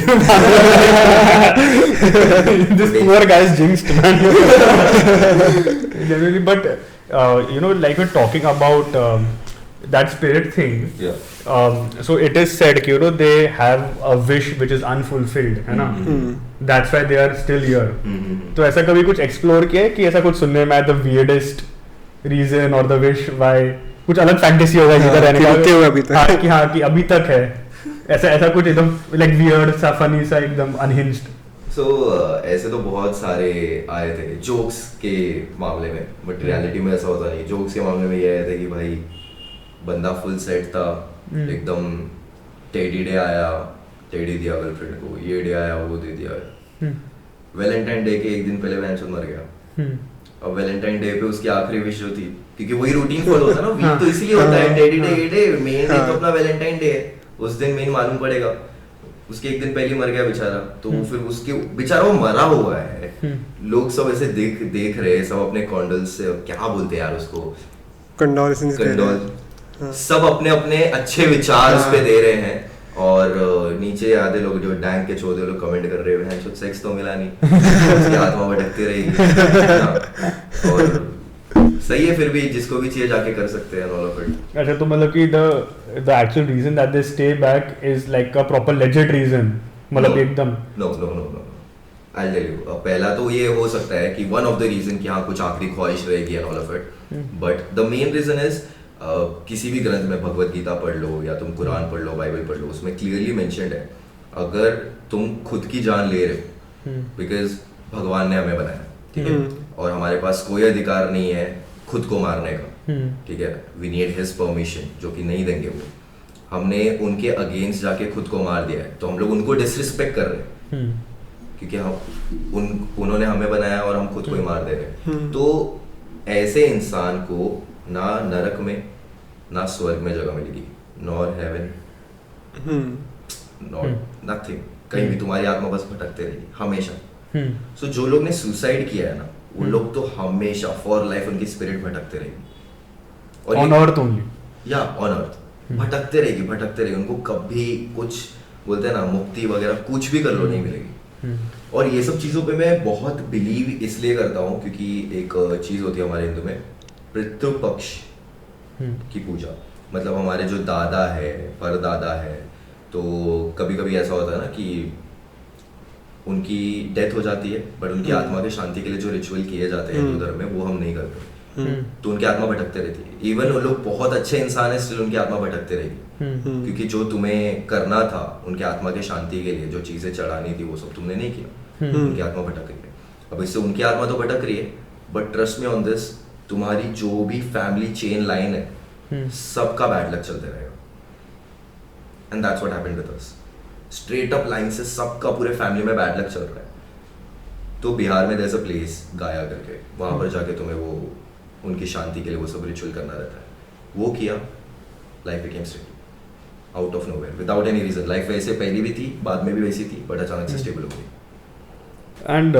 This poor guy is jinxed, man. Generally, but like we're talking about that spirit thing. Yeah. So it is said कि they have a wish which is unfulfilled, है ना? That's why they are still here. तो ऐसा कभी कुछ explore किया है कि ऐसा कुछ सुनने में आया the weirdest reason or the wish why कुछ अलग फैंटेसी होगा जिधर रहने का कि अभी तक है ऐसा कुछ एकदम like weird सा funny सा एकदम unhinged. So ऐसे तो बहुत सारे आए थे जोक्स के मामले में, बट रियलिटी में ऐसा होता नहीं. जोक्स के मामले में ये आए थे कि भाई बंदा फुल सेट था, एकदम टेडी डे आया, टेडी दिया गर्लफ्रेंड को, ये डे आया वो दे दिया. वैलेंटाइन डे के एक दिन पहले वैंस मर गया. अब वैलेंटाइन डे पे उसकी आखिरी विश जो थी, क्योंकि वही रूटीन फॉलो होता है ना, वीक तो इसलिए होता है, टेडी डे ये डे, मेन डे तो अपना वैलेंटाइन डे है, उस दिन मेन मालूम पड़ेगा. उसके एक दिन पहले मर गया बेचारा, तो फिर उसके बेचारा वो मरा हुआ है, लोग सब ऐसे देख रहे हैं, सब अपने कॉन्डोल्स से क्या बोलते हैं यार उसको, कंडोल, सब अपने अपने अच्छे विचार उस पे दे रहे हैं. और नीचे आधे लोग जो डैंग के चौधे लोग कमेंट कर रहे हैं कुछ सेक्स तो मिला नहीं, उसकी आत्मा भटकती रहेगी. और सही है, फिर भी जिसको भी चाहिए जाके कर सकते हैं ऑल ऑफ इट. अच्छा, तो मतलब कि the actual reason that they stay back is like a proper legit reason, मतलब एकदम no I'll tell you. पहला तो ये हो सकता है कि one of the reason कि हाँ कुछ आखिरी ख्वाहिश रहेगी and all of it, but the main reason is किसी भी ग्रंथ में भगवत गीता पढ़ लो या तुम कुरान पढ़ लो, बाइबल पढ़ लो, उसमें क्लियरली मेंशन्ड है अगर तुम खुद की जान ले रहे हो, बिकॉज भगवान ने हमें बनाया, ठीक है, और हमारे पास कोई अधिकार नहीं है खुद को मारने का, ठीक है, वी नीड हिज परमिशन, जो कि नहीं देंगे वो. हमने उनके अगेंस्ट जाके खुद को मार दिया है, तो हम लोग उनको डिसरिस्पेक्ट कर रहे हैं, क्योंकि हम उन्होंने हमें बनाया और हम खुद को ही मार दे रहे हैं. तो ऐसे इंसान को ना नरक में ना स्वर्ग में जगह मिलेगी, नॉर हेवन, नॉट नथिंग, कहीं भी तुम्हारी आत्मा बस भटकते रहेगी हमेशा. सो जो लोग ने सुसाइड किया है ना, वो लोग तो हमेशा फॉर लाइफ उनकी स्पिरिट भटकते रहेगी, और ऑन अर्थ ओनली, या ऑन अर्थ भटकते रहेगी. उनको कभी कुछ बोलते हैं ना मुक्ति वगैरह कुछ भी कर लो नहीं मिलेगी. और ये सब चीज़ों पे मैं बहुत बिलीव इसलिए करता हूँ क्योंकि एक चीज़ होती है हमारे हिंदू में, पितृपक्ष की पूजा. मतलब हमारे जो दादा है, परदादा है, तो कभी कभी ऐसा होता है ना कि उनकी डेथ हो जाती है, बट उनकी आत्मा की शांति के लिए जो रिचुअल किए जाते हैं हिंदू धर्म में वो हम नहीं करते, तो उनकी आत्मा भटकते रहती है. इवन वो लोग बहुत अच्छे इंसान है, स्टिल उनकी आत्मा भटकते रहेगी, क्योंकि जो तुम्हें करना था उनकी आत्मा की शांति के लिए, जो चीजें चढ़ानी थी वो सब तुमने नहीं किया, उनकी आत्मा भटक रही है. अब इससे उनकी आत्मा तो भटक रही है, but trust me on this, तुम्हारी जो भी फैमिली चेन लाइन है सबका बैड लक चलते रहेगा. And that's what happened with us. Straight up line से सबका पूरे फैमिली में बैड लक चल रहा है. तो बिहार में देयर इज अ प्लेस गाया करके, वहां पर जाके तुम्हें वो उनकी शांति के लिए वो सब रिचुअल करना रहता है. वो किया, life became stable out of nowhere without any reason. Life वैसे पहले भी थी, बाद में भी वैसी थी, बट अचानक से स्टेबल हो गई. And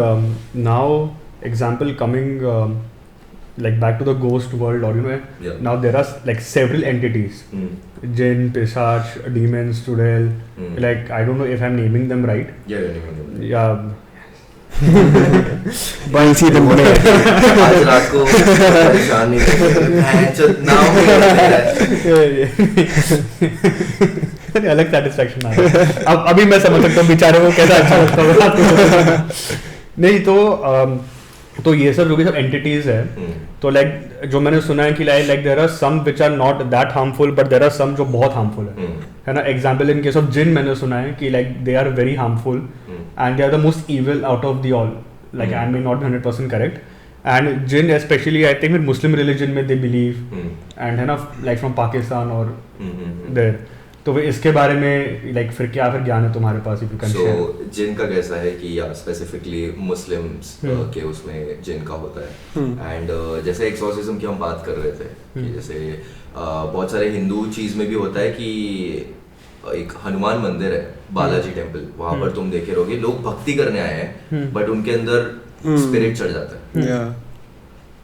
now, example coming like back to the ghost world, or now there are like several entities, jinn, pisach, demons, chudel, like I don't know if I'm naming them right. Yeah, you're naming them right. Yeah. Bansi the boy. आज रात को परेशान नहीं करेंगे, अलग satisfaction आ रहा है. अब अभी मैं समझ सकता हूँ बेचारे को कैसा अच्छा लगता होगा. नहीं तो ये सब जो भी सब एंटिटीज है, तो लाइक जो मैंने सुना है कि like there are some which are not that harmful, but there are some जो बहुत हार्मफुल है ना. एग्जांपल इन केस ऑफ जिन मैंने सुना है कि like they are very harmful and they are the most evil out of the all. Like I may not be 100% correct. And जिन specially I think Muslim religion में they believe, and है ना like from Pakistan और there. तो इसके बारे में like फिर ज्ञान है तुम्हारे पास? सो जिन का कैसा है कि या स्पेसिफिकली मुस्लिम्स के उसमें जिन का होता है. एंड जैसे एक्सॉर्सिज्म की हम बात कर रहे थे कि जैसे बहुत सारे हिंदू चीज में भी होता है कि एक हनुमान मंदिर है, बालाजी टेम्पल, वहां पर तुम देखे रहोगे लोग भक्ति करने आए हैं, बट उनके अंदर स्पिरिट चढ़ जाता है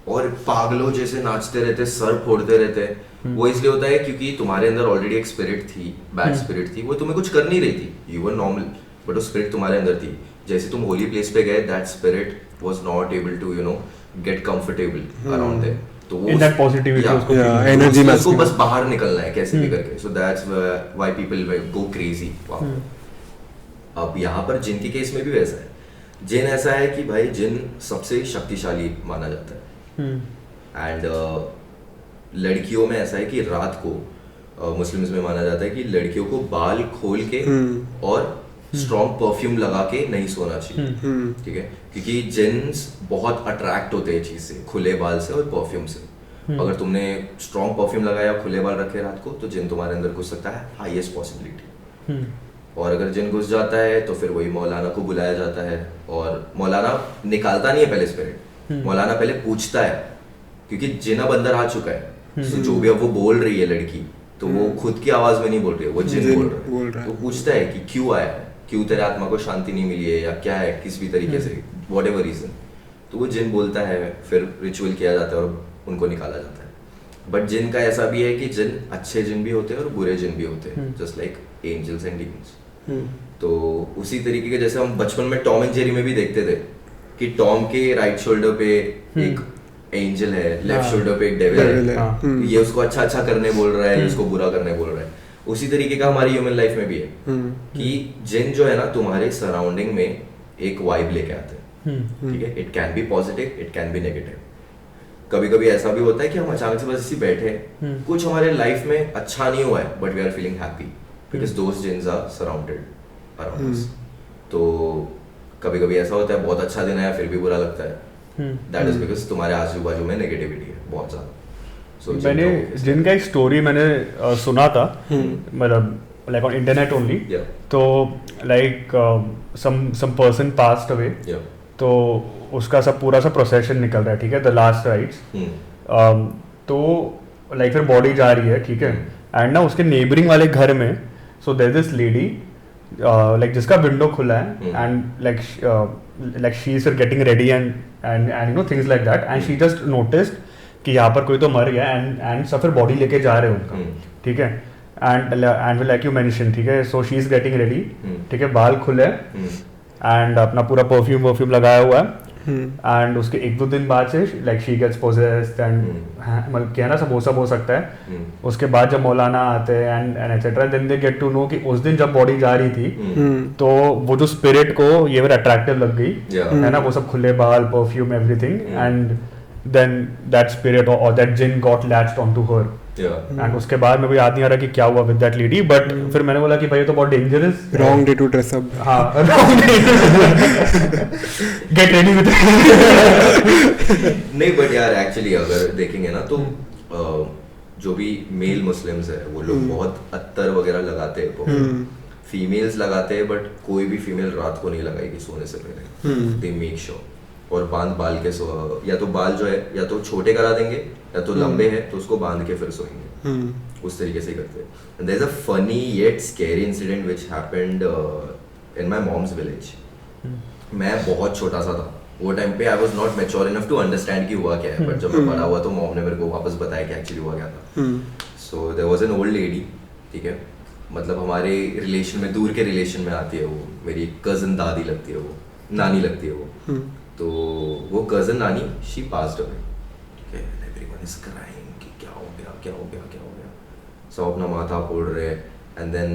और पागलों जैसे नाचते रहते, सर फोड़ते रहते. वो इसलिए होता है क्योंकि तुम्हारे अंदर ऑलरेडी एक स्पिरिट थी, बैड स्पिरिट थी, वो तुम्हें कुछ कर नहीं रही थी, यू वर नॉर्मल, बट वो स्पिरिट तुम्हारे अंदर थी. जैसे तुम होली प्लेस पे गए, that spirit was not able to get comfortable around there. तो वो In that positivity उसको एनर्जी में उसको बस बाहर निकलना है कैसे भी करके. So that's why people go crazy. अब यहाँ पर जिन के केस में भी वैसा है. जिन ऐसा है कि भाई जिन सबसे शक्तिशाली माना जाता है. एंड लड़कियों में ऐसा है कि रात को मुस्लिम्स में माना जाता है कि लड़कियों को बाल खोल के और स्ट्रॉन्ग परफ्यूम लगा के नहीं सोना चाहिए. ठीक है, क्योंकि जिन्स बहुत अट्रैक्ट होते हैं चीज से, खुले बाल से और परफ्यूम से. अगर तुमने स्ट्रॉन्ग परफ्यूम लगाया, खुले बाल रखे रात को, तो जिन तुम्हारे अंदर घुस सकता है, हाईएस्ट पॉसिबिलिटी. और अगर जिन घुस जाता है तो फिर वही मौलाना को बुलाया जाता है. और मौलाना निकालता नहीं है पहले स्पिरिट, मौलाना पहले पूछता है, क्योंकि जिन अब अंदर आ चुका है. तो जो भी अब वो बोल रही है लड़की, तो वो खुद की आवाज में नहीं बोल रही है, वो जिन बोल रहा है. तो पूछता है कि क्यों आया है, क्यों तेरे आत्मा को शांति नहीं मिली है, या क्या है, किस भी तरीके से, वॉट एवर रीजन. तो वो जिन बोलता है, फिर रिचुअल किया जाता है और उनको निकाला जाता है. बट जिन का ऐसा भी है कि जिन अच्छे जिन भी होते हैं और बुरे जिन भी होते हैं, just like angels and demons. तो उसी तरीके के जैसे हम बचपन में टॉम एंड जेरी में भी देखते थे कि टॉम के राइट शोल्डर पे एक एंजल है, लेफ्ट शोल्डर पे एक डेविल है. ये उसको अच्छा अच्छा करने बोल रहा है, उसको बुरा करने बोल रहा है. उसी तरीके का हमारी ह्यूमन लाइफ में भी है कि जिन जो है ना तुम्हारे सराउंडिंग में एक वाइब लेके आते हैं. ठीक है, it can be positive, it can be negative. कभी कभी ऐसा भी होता है कि हम अचानक से बस ऐसे बैठे हैं, कुछ हमारे लाइफ में अच्छा नहीं हुआ है, but we are feeling happy because those जिन्स आर सराउंडेड अराउंड अस. तो कभी कभी ऐसा होता है बहुत अच्छा दिन आया फिर भी बुरा लगता है. दैट इज बिकॉज तुम्हारे आजू बाजू में नेगेटिविटी है बहुत ज्यादा. मैंने जिनका एक स्टोरी मैंने सुना था, मतलब लाइक ऑन इंटरनेट ओनली. तो like some person passed away, तो उसका सब पूरा सा प्रोसेशन निकल रहा है. ठीक है, द लास्ट राइट्स. तो लाइक फिर बॉडी जा रही है. ठीक है, एंड ना उसके नेबरिंग वाले घर में, so there this lady like जिसका विंडो खुला है, and like she is getting ready and things like that, and she just noticed कि यहाँ पर कोई तो मर गया, एंड सब फिर बॉडी लेके जा रहे हैं उनका. ठीक है, एंड लाइक यू मेंशन. ठीक है, so she is getting ready. ठीक है, बाल खुले एंड अपना पूरा परफ्यूम लगाया हुआ है. एंड उसके 1-2 दिन बाद से like she gets possessed and मतलब क्या ना सब वो सब हो सकता है. उसके बाद जब मौलाना आते हैं and etcetera, then they get to know कि उस दिन जब बॉडी जा रही थी तो वो जो स्पिरिट को ये वेरी अट्रैक्टिव लग गई है ना, वो सब खुले बाल, perfume, everything. And then that spirit or that jinn got latched onto her. And उसके बाद मेरे को याद नहीं आ रहा कि क्या हुआ with that lady, but फिर मैंने बोला कि भाई ये तो बहुत dangerous. Wrong day to dress up. हाँ, wrong day to get ready with it. नहीं, but यार actually अगर देखेंगे ना तो जो भी मेल मुस्लिम्स है वो लोग बहुत अत्तर वगैरह लगाते हैं. फीमेल्स लगाते हैं, बट कोई भी फीमेल रात को नहीं लगाएगी सोने से पहले. They make sure. और बांध बाल के या तो बाल जो है या तो छोटे करा देंगे या तो लंबे हैं तो उसको बांध के फिर सोएंगे. उस तरीके से करते हैं. And there is a funny yet scary incident which happened in my mom's village. मैं बहुत छोटा सा था वो टाइम पे. I was not mature enough to understand कि हुआ क्या है, बट जब मैं बड़ा हुआ तो मॉम ने मेरे को वापस बताया कि एक्चुअली हुआ क्या था. So there was an old lady. ठीक है, मतलब हमारे रिलेशन में, दूर के रिलेशन में आती है वो. मेरी कजन दादी लगती है वो, नानी लगती है वो. तो वो कजन नानी she passed away. Everyone is crying कि क्या हो गया क्या हो गया क्या हो गया. सब अपना माथा फोड़ रहे हैं. एंड देन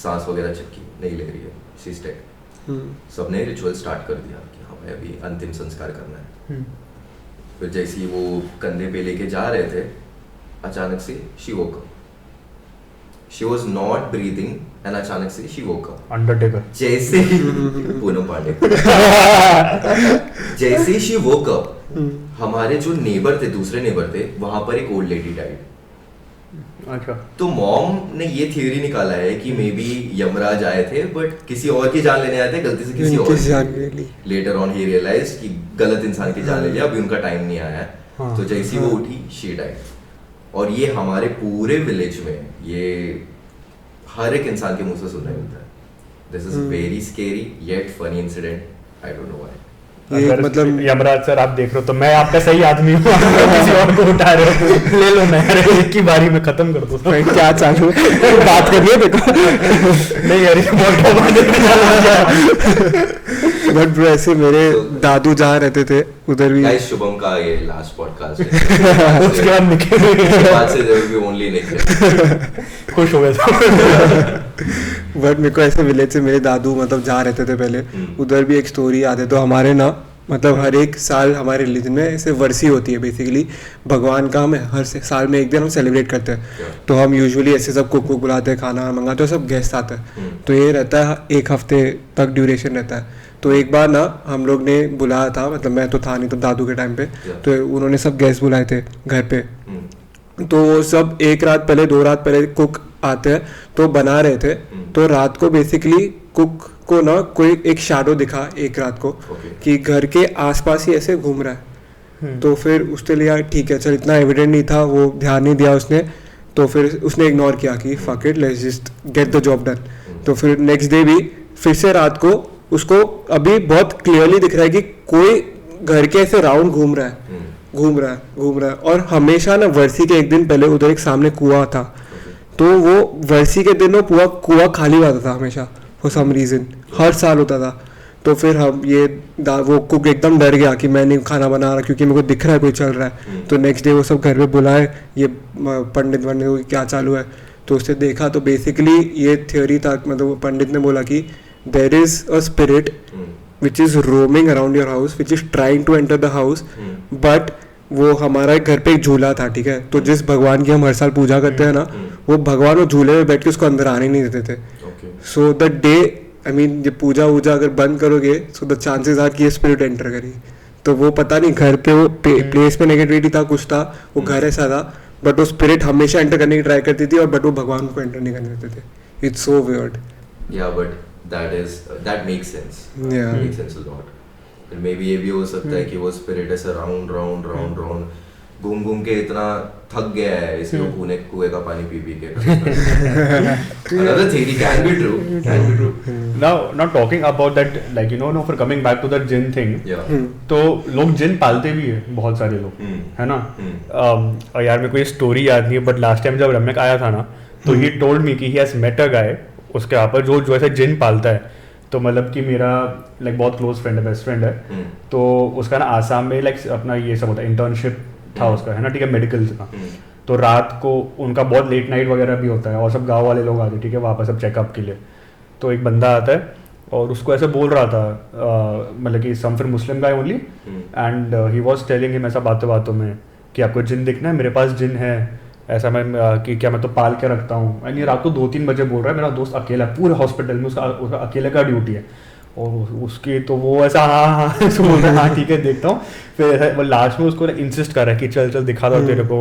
सांस वगैरह चक्की नहीं ले रही है, शी इज डेड. सबने रिचुअल स्टार्ट कर दिया कि हाँ भाई अभी अंतिम संस्कार करना है. फिर जैसे ही वो कंधे पे लेके जा रहे थे, अचानक से she woke up. She was not breathing and अचानक से she woke up. Undertaker. जैसे ही पूनम पांडे. जैसे she woke up, हमारे जो नेबर थे, दूसरे नेबर थे, वहां पर एक ओल्ड लेडी डाइड. अच्छा. तो मॉम ने ये थ्योरी निकाला है कि मे बी यमराज आए थे बट किसी और की जान लेने आए थे, गलती से किसी और की. लेटर ऑन ही रियलाइज कि गलत इंसान की जान ले लिया, अभी उनका टाइम नहीं आया है. तो जैसी वो उठी शी डाइड. और ये हमारे पूरे विलेज में ये हर एक इंसान के मुंह से सुनने मिलता है. This is very scary yet funny incident. I don't know why. ये अगर मतलब यमराज सर आप देख रहे हो तो मैं आपका सही आदमी हूँ, आप किसी और को उठा रहे हो, ले लो ना यार, एक ही बारी में खत्म कर दो सब। भाई क्या चालू है? बात करिए देखो। नहीं यार ये बहुत बट ब्रो ऐसे मेरे दादू जहाँ रहते थे उधर भी गाइस शुभम का ये लास्ट पॉडकास्ट है। उसके बाद निकल उसके बाद से देयर विल बी ओनली निकल। खुश हो गए सब। बट मेरे को ऐसे विलेज से मेरे दादू मतलब जहाँ रहते थे पहले उधर भी एक स्टोरी याद है। तो हमारे ना मतलब हर एक साल हमारे रिलीजन में ऐसे वर्सी होती है बेसिकली, भगवान का हम हर साल में एक दिन हम सेलिब्रेट करते हैं। तो हम यूजुअली ऐसे सब कुक बुलाते हैं, खाना मंगाते हैं, सब गेस्ट आते हैं। तो ये रहता है 1 हफ्ते तक ड्यूरेशन रहता है। तो एक बार ना हम लोग ने बुलाया था, मतलब मैं तो था नहीं तब दादू के टाइम पे, तो उन्होंने सब गेस्ट बुलाए थे घर पे। तो वो सब 1 रात पहले 2 रात पहले कुक आते हैं तो बना रहे थे। तो रात को बेसिकली कुक को ना कोई एक शैडो दिखा एक रात को कि घर के आसपास ही ऐसे घूम रहा है। तो फिर उसने लिया ठीक है चल, इतना एविडेंट नहीं था, वो ध्यान नहीं दिया उसने। तो फिर उसने इग्नोर किया कि fuck it, let's just get the job done. तो फिर नेक्स्ट डे भी फिर से रात को उसको अभी बहुत क्लियरली दिख रहा है कि कोई घर के ऐसे राउंड घूम रहा है। और हमेशा ना वर्सी के एक दिन पहले उधर एक सामने कुआं था। तो वो वर्सी के दिन वो कुआं खाली हुआ था हमेशा फॉर सम रीजन, हर साल होता था। तो फिर हम वो कुक एकदम डर गया कि मैं नहीं खाना बना रहा क्योंकि मेरे को दिख रहा है कोई चल रहा है। तो नेक्स्ट डे वो सब घर पे बुलाए, ये पंडित वंडित क्या चालू है। तो उससे देखा तो बेसिकली ये थ्योरी था, मतलब वो पंडित ने बोला कि there is a spirit which is roaming around your house, which is trying to enter the house, but वो हमारा घर पे एक झूला था, ठीक है। तो जिस भगवान की हम हर साल पूजा करते हैं ना, वो भगवान वो झूले में बैठ के उसको अंदर आने नहीं देते थे। So the day I mean ये पूजा वूजा अगर बंद करोगे सो द चांसेस आर कि ये स्पिरिट एंटर करेगी। तो वो पता नहीं घर पे वो प्लेस पे नेगेटिविटी था, कुछ था, वो घर ऐसा था, बट वो स्पिरिट हमेशा एंटर करने की ट्राई करती थी और बट वो भगवान को एंटर नहीं करने देते थे। It's so weird. या but that makes sense. Yeah. Makes sense a lot. And maybe ये भी हो सकता है कि वो स्पिरिट ऐसे राउंड घूम के इतना थक गया है इसलिए वो कुएं का पानी पी के। Another theory can be true. Now talking about that, like you know for coming back to the jinn thing. Yeah. तो लोग जिन पालते भी है, बहुत सारे लोग, है ना। और यार मेरे को ये स्टोरी याद नहीं है, बट लास्ट टाइम जब रम्यक आया था ना, तो he told me कि he has met a guy उसके यहाँ पर जो ऐसे जिन पालता है। तो मतलब कि मेरा लाइक बहुत क्लोज फ्रेंड है, बेस्ट फ्रेंड है। तो उसका ना आसाम में लाइक अपना ये सब होता है, इंटर्नशिप था उसका, है ना, ठीक है, मेडिकल का। तो रात को उनका बहुत लेट नाइट वगैरह भी होता है और सब गाँव वाले लोग आते हैं, ठीक है, वहाँ पर सब चेकअप के लिए। तो एक बंदा आता है और उसको ऐसे बोल रहा था, मतलब कि सम फिर Muslim guy only, and he was telling him ऐसा बातों में कि आपको जिन दिखना है, मेरे पास जिन है ऐसा, मैं कि क्या मैं तो पाल के रखता हूँ। एंड ये रात को 2-3 बजे बोल रहा है, मेरा दोस्त अकेला है पूरे हॉस्पिटल में, उसका अकेले का ड्यूटी है। और उसकी तो वो ऐसा हाँ बोल रहा है, हाँ ठीक है देखता हूँ। फिर ऐसा वो लास्ट में उसको इंसिस्ट कर रहा है कि चल दिखा दो तेरे को।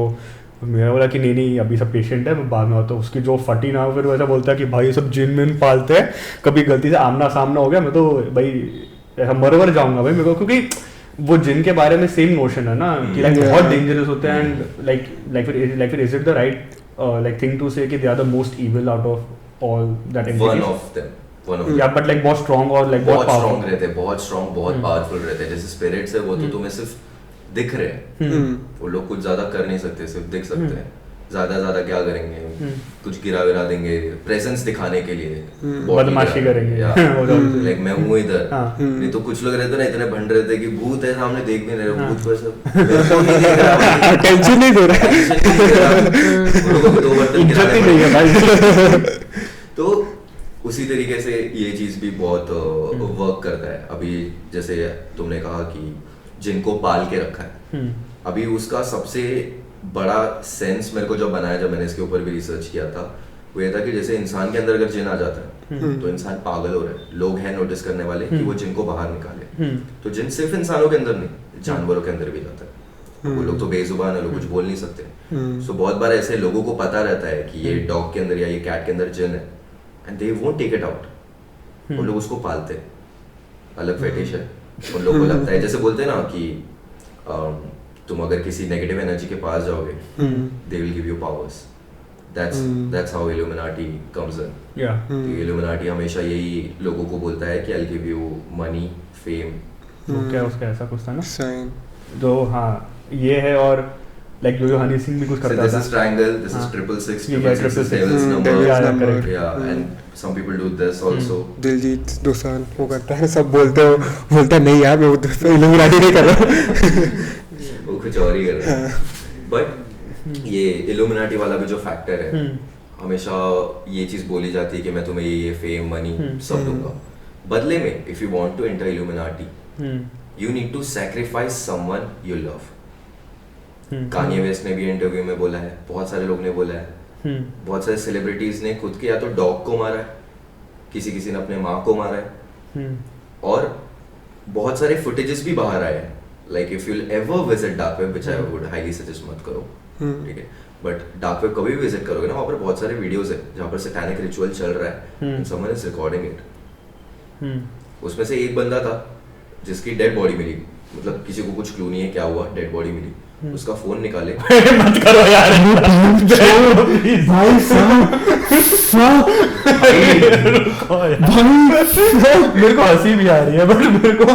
मेरा बोला कि नहीं अभी सब पेशेंट है, मैं बाद में आता हूँ। उसकी जो फटी ना, फिर वैसा बोलता है कि भाई सब जिन मिन पालते हैं, कभी गलती से आमना सामना हो गया मैं तो भाई ऐसा मर जाऊँगा भाई मेरे को, क्योंकि वो जिन के बारे में सेम नोशन है ना कि लाइक बहुत डेंजरस होते हैं। And like is it the right like thing to say कि they are the most evil out of all that entities? या बट लाइक बहुत स्ट्रांग और लाइक बहुत स्ट्रांग रहते हैं, बहुत स्ट्रांग, बहुत पावरफुल रहते हैं। जैसे स्पिरिट्स है वो तो तुम्हें सिर्फ दिख रहे हैं, वो लोग कुछ ज्यादा कर नहीं सकते, सिर्फ दिख सकते हैं। ज्यादा क्या करेंगे, कुछ गिरा विरा देंगे प्रेजेंस दिखाने के लिए, बदमाशी करेंगे, लाइक मैं हूँ इधर। नहीं तो कुछ लोग रहते ना इतने भंड रहते कि भूत है सामने, देख भी नहीं रहे, भूत को सब टेंशन नहीं दे रहा, दो बर्तन। तो उसी तरीके से ये चीज भी बहुत वर्क करता है। अभी जैसे तुमने कहा कि जिनको पाल के रखा है, अभी उसका सबसे बड़ा सेंस मेरे को जो बनाया, जब मैंने इसके ऊपर भी रिसर्च किया था, वो ये था कि जैसे इंसान के अंदर अगर जिन आ जाता है तो इंसान पागल हो रहा है, लोग हैं नोटिस करने वाले कि वो जिन को बाहर निकाले। तो जिन सिर्फ इंसानों के अंदर नहीं, जानवरों के अंदर भी जाता है। वो लोग तो बेजुबान है, लोग कुछ बोल नहीं सकते। सो बहुत बार ऐसे लोगों को पता रहता है कि ये डॉग के अंदर या ये कैट के अंदर जिन है, and they won't take it out. वो लोग उसको पालते हैं, अलग फेटिश है उन लोगों को लगता है। जैसे बोलते हैं ना कि तुम अगर किसी नेगेटिव एनर्जी के पास जाओगे, they will give you powers. That's how Illuminati comes in. Yeah. Illuminati हमेशा यही लोगों को बोलता है कि I'll give you money, fame, तो क्या उसका ऐसा कुछ था ना, Sign. जो हाँ ये है, और लाइक जो हनी सिंह भी कुछ So करता this था. is triangle, this is हाँ. 666, Yeah, 666 is 666. devil's number. Devil's Yeah, number. correct. Yeah, and some people do this also. Diljit Dosanjh वो करता है, सब बोलते हो, बोलता है नहीं यार मैं वो इल्यूमिनाटी नहीं कर रहा. वो कुछ और ही कर रहा है. But ये इल्यूमिनाटी वाला भी जो फैक्टर है, हमेशा ये चीज बोली जाती है कि मैं तुम्हें ये फेम मनी सब दूंगा. बदले में if you want to enter Illuminati, you need to sacrifice someone you love. Kanye West ने भी इंटरव्यू में बोला है, बहुत सारे लोग ने बोला है, बहुत सारे सेलिब्रिटीज ने खुद के या तो डॉग को मारा है, किसी ने अपने माँ को मारा है, और बहुत सारे फुटेजेस भी बाहर आए हैं. Like if you ever visit dark web, which I would highly suggest मत करो, ठीक है, बट डार्क वेब कभी भी विजिट करोगे ना, वहाँ पर बहुत सारे वीडियोस है जहाँ पर सैटेनिक रिचुअल चल रहा है, and someone is recording it. उसमें से एक बंदा था जिसकी डेड बॉडी मिली, मतलब किसी को कुछ क्लू नहीं है क्या हुआ, डेड बॉडी मिली, उसका फोन निकाले. मत करो यार. भाई साहब मेरे को हंसी भी आ रही है, बट मेरे को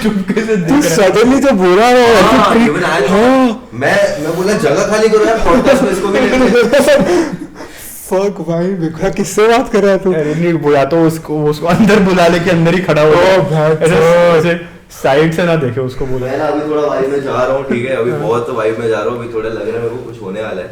चुपके से तू सडनली जो बोला मैं बोला जगह खाली करो यार, पॉडकास्ट में इसको भी लेते. फक भाई बिल्कुल किससे बात कर रहा है तू? अरे नहीं वो, या तो उसको अंदर बुला ले कि अंदर ही खड़ा हो, ऐसे साइड से ना देखे उसको. बोला मैं ना अभी थोड़ा वाइब में जा रहा हूँ, ठीक है, अभी बहुत वाइब में जा रहा हूँ, अभी थोड़ा लग रहा है मेरे को कुछ होने वाला है.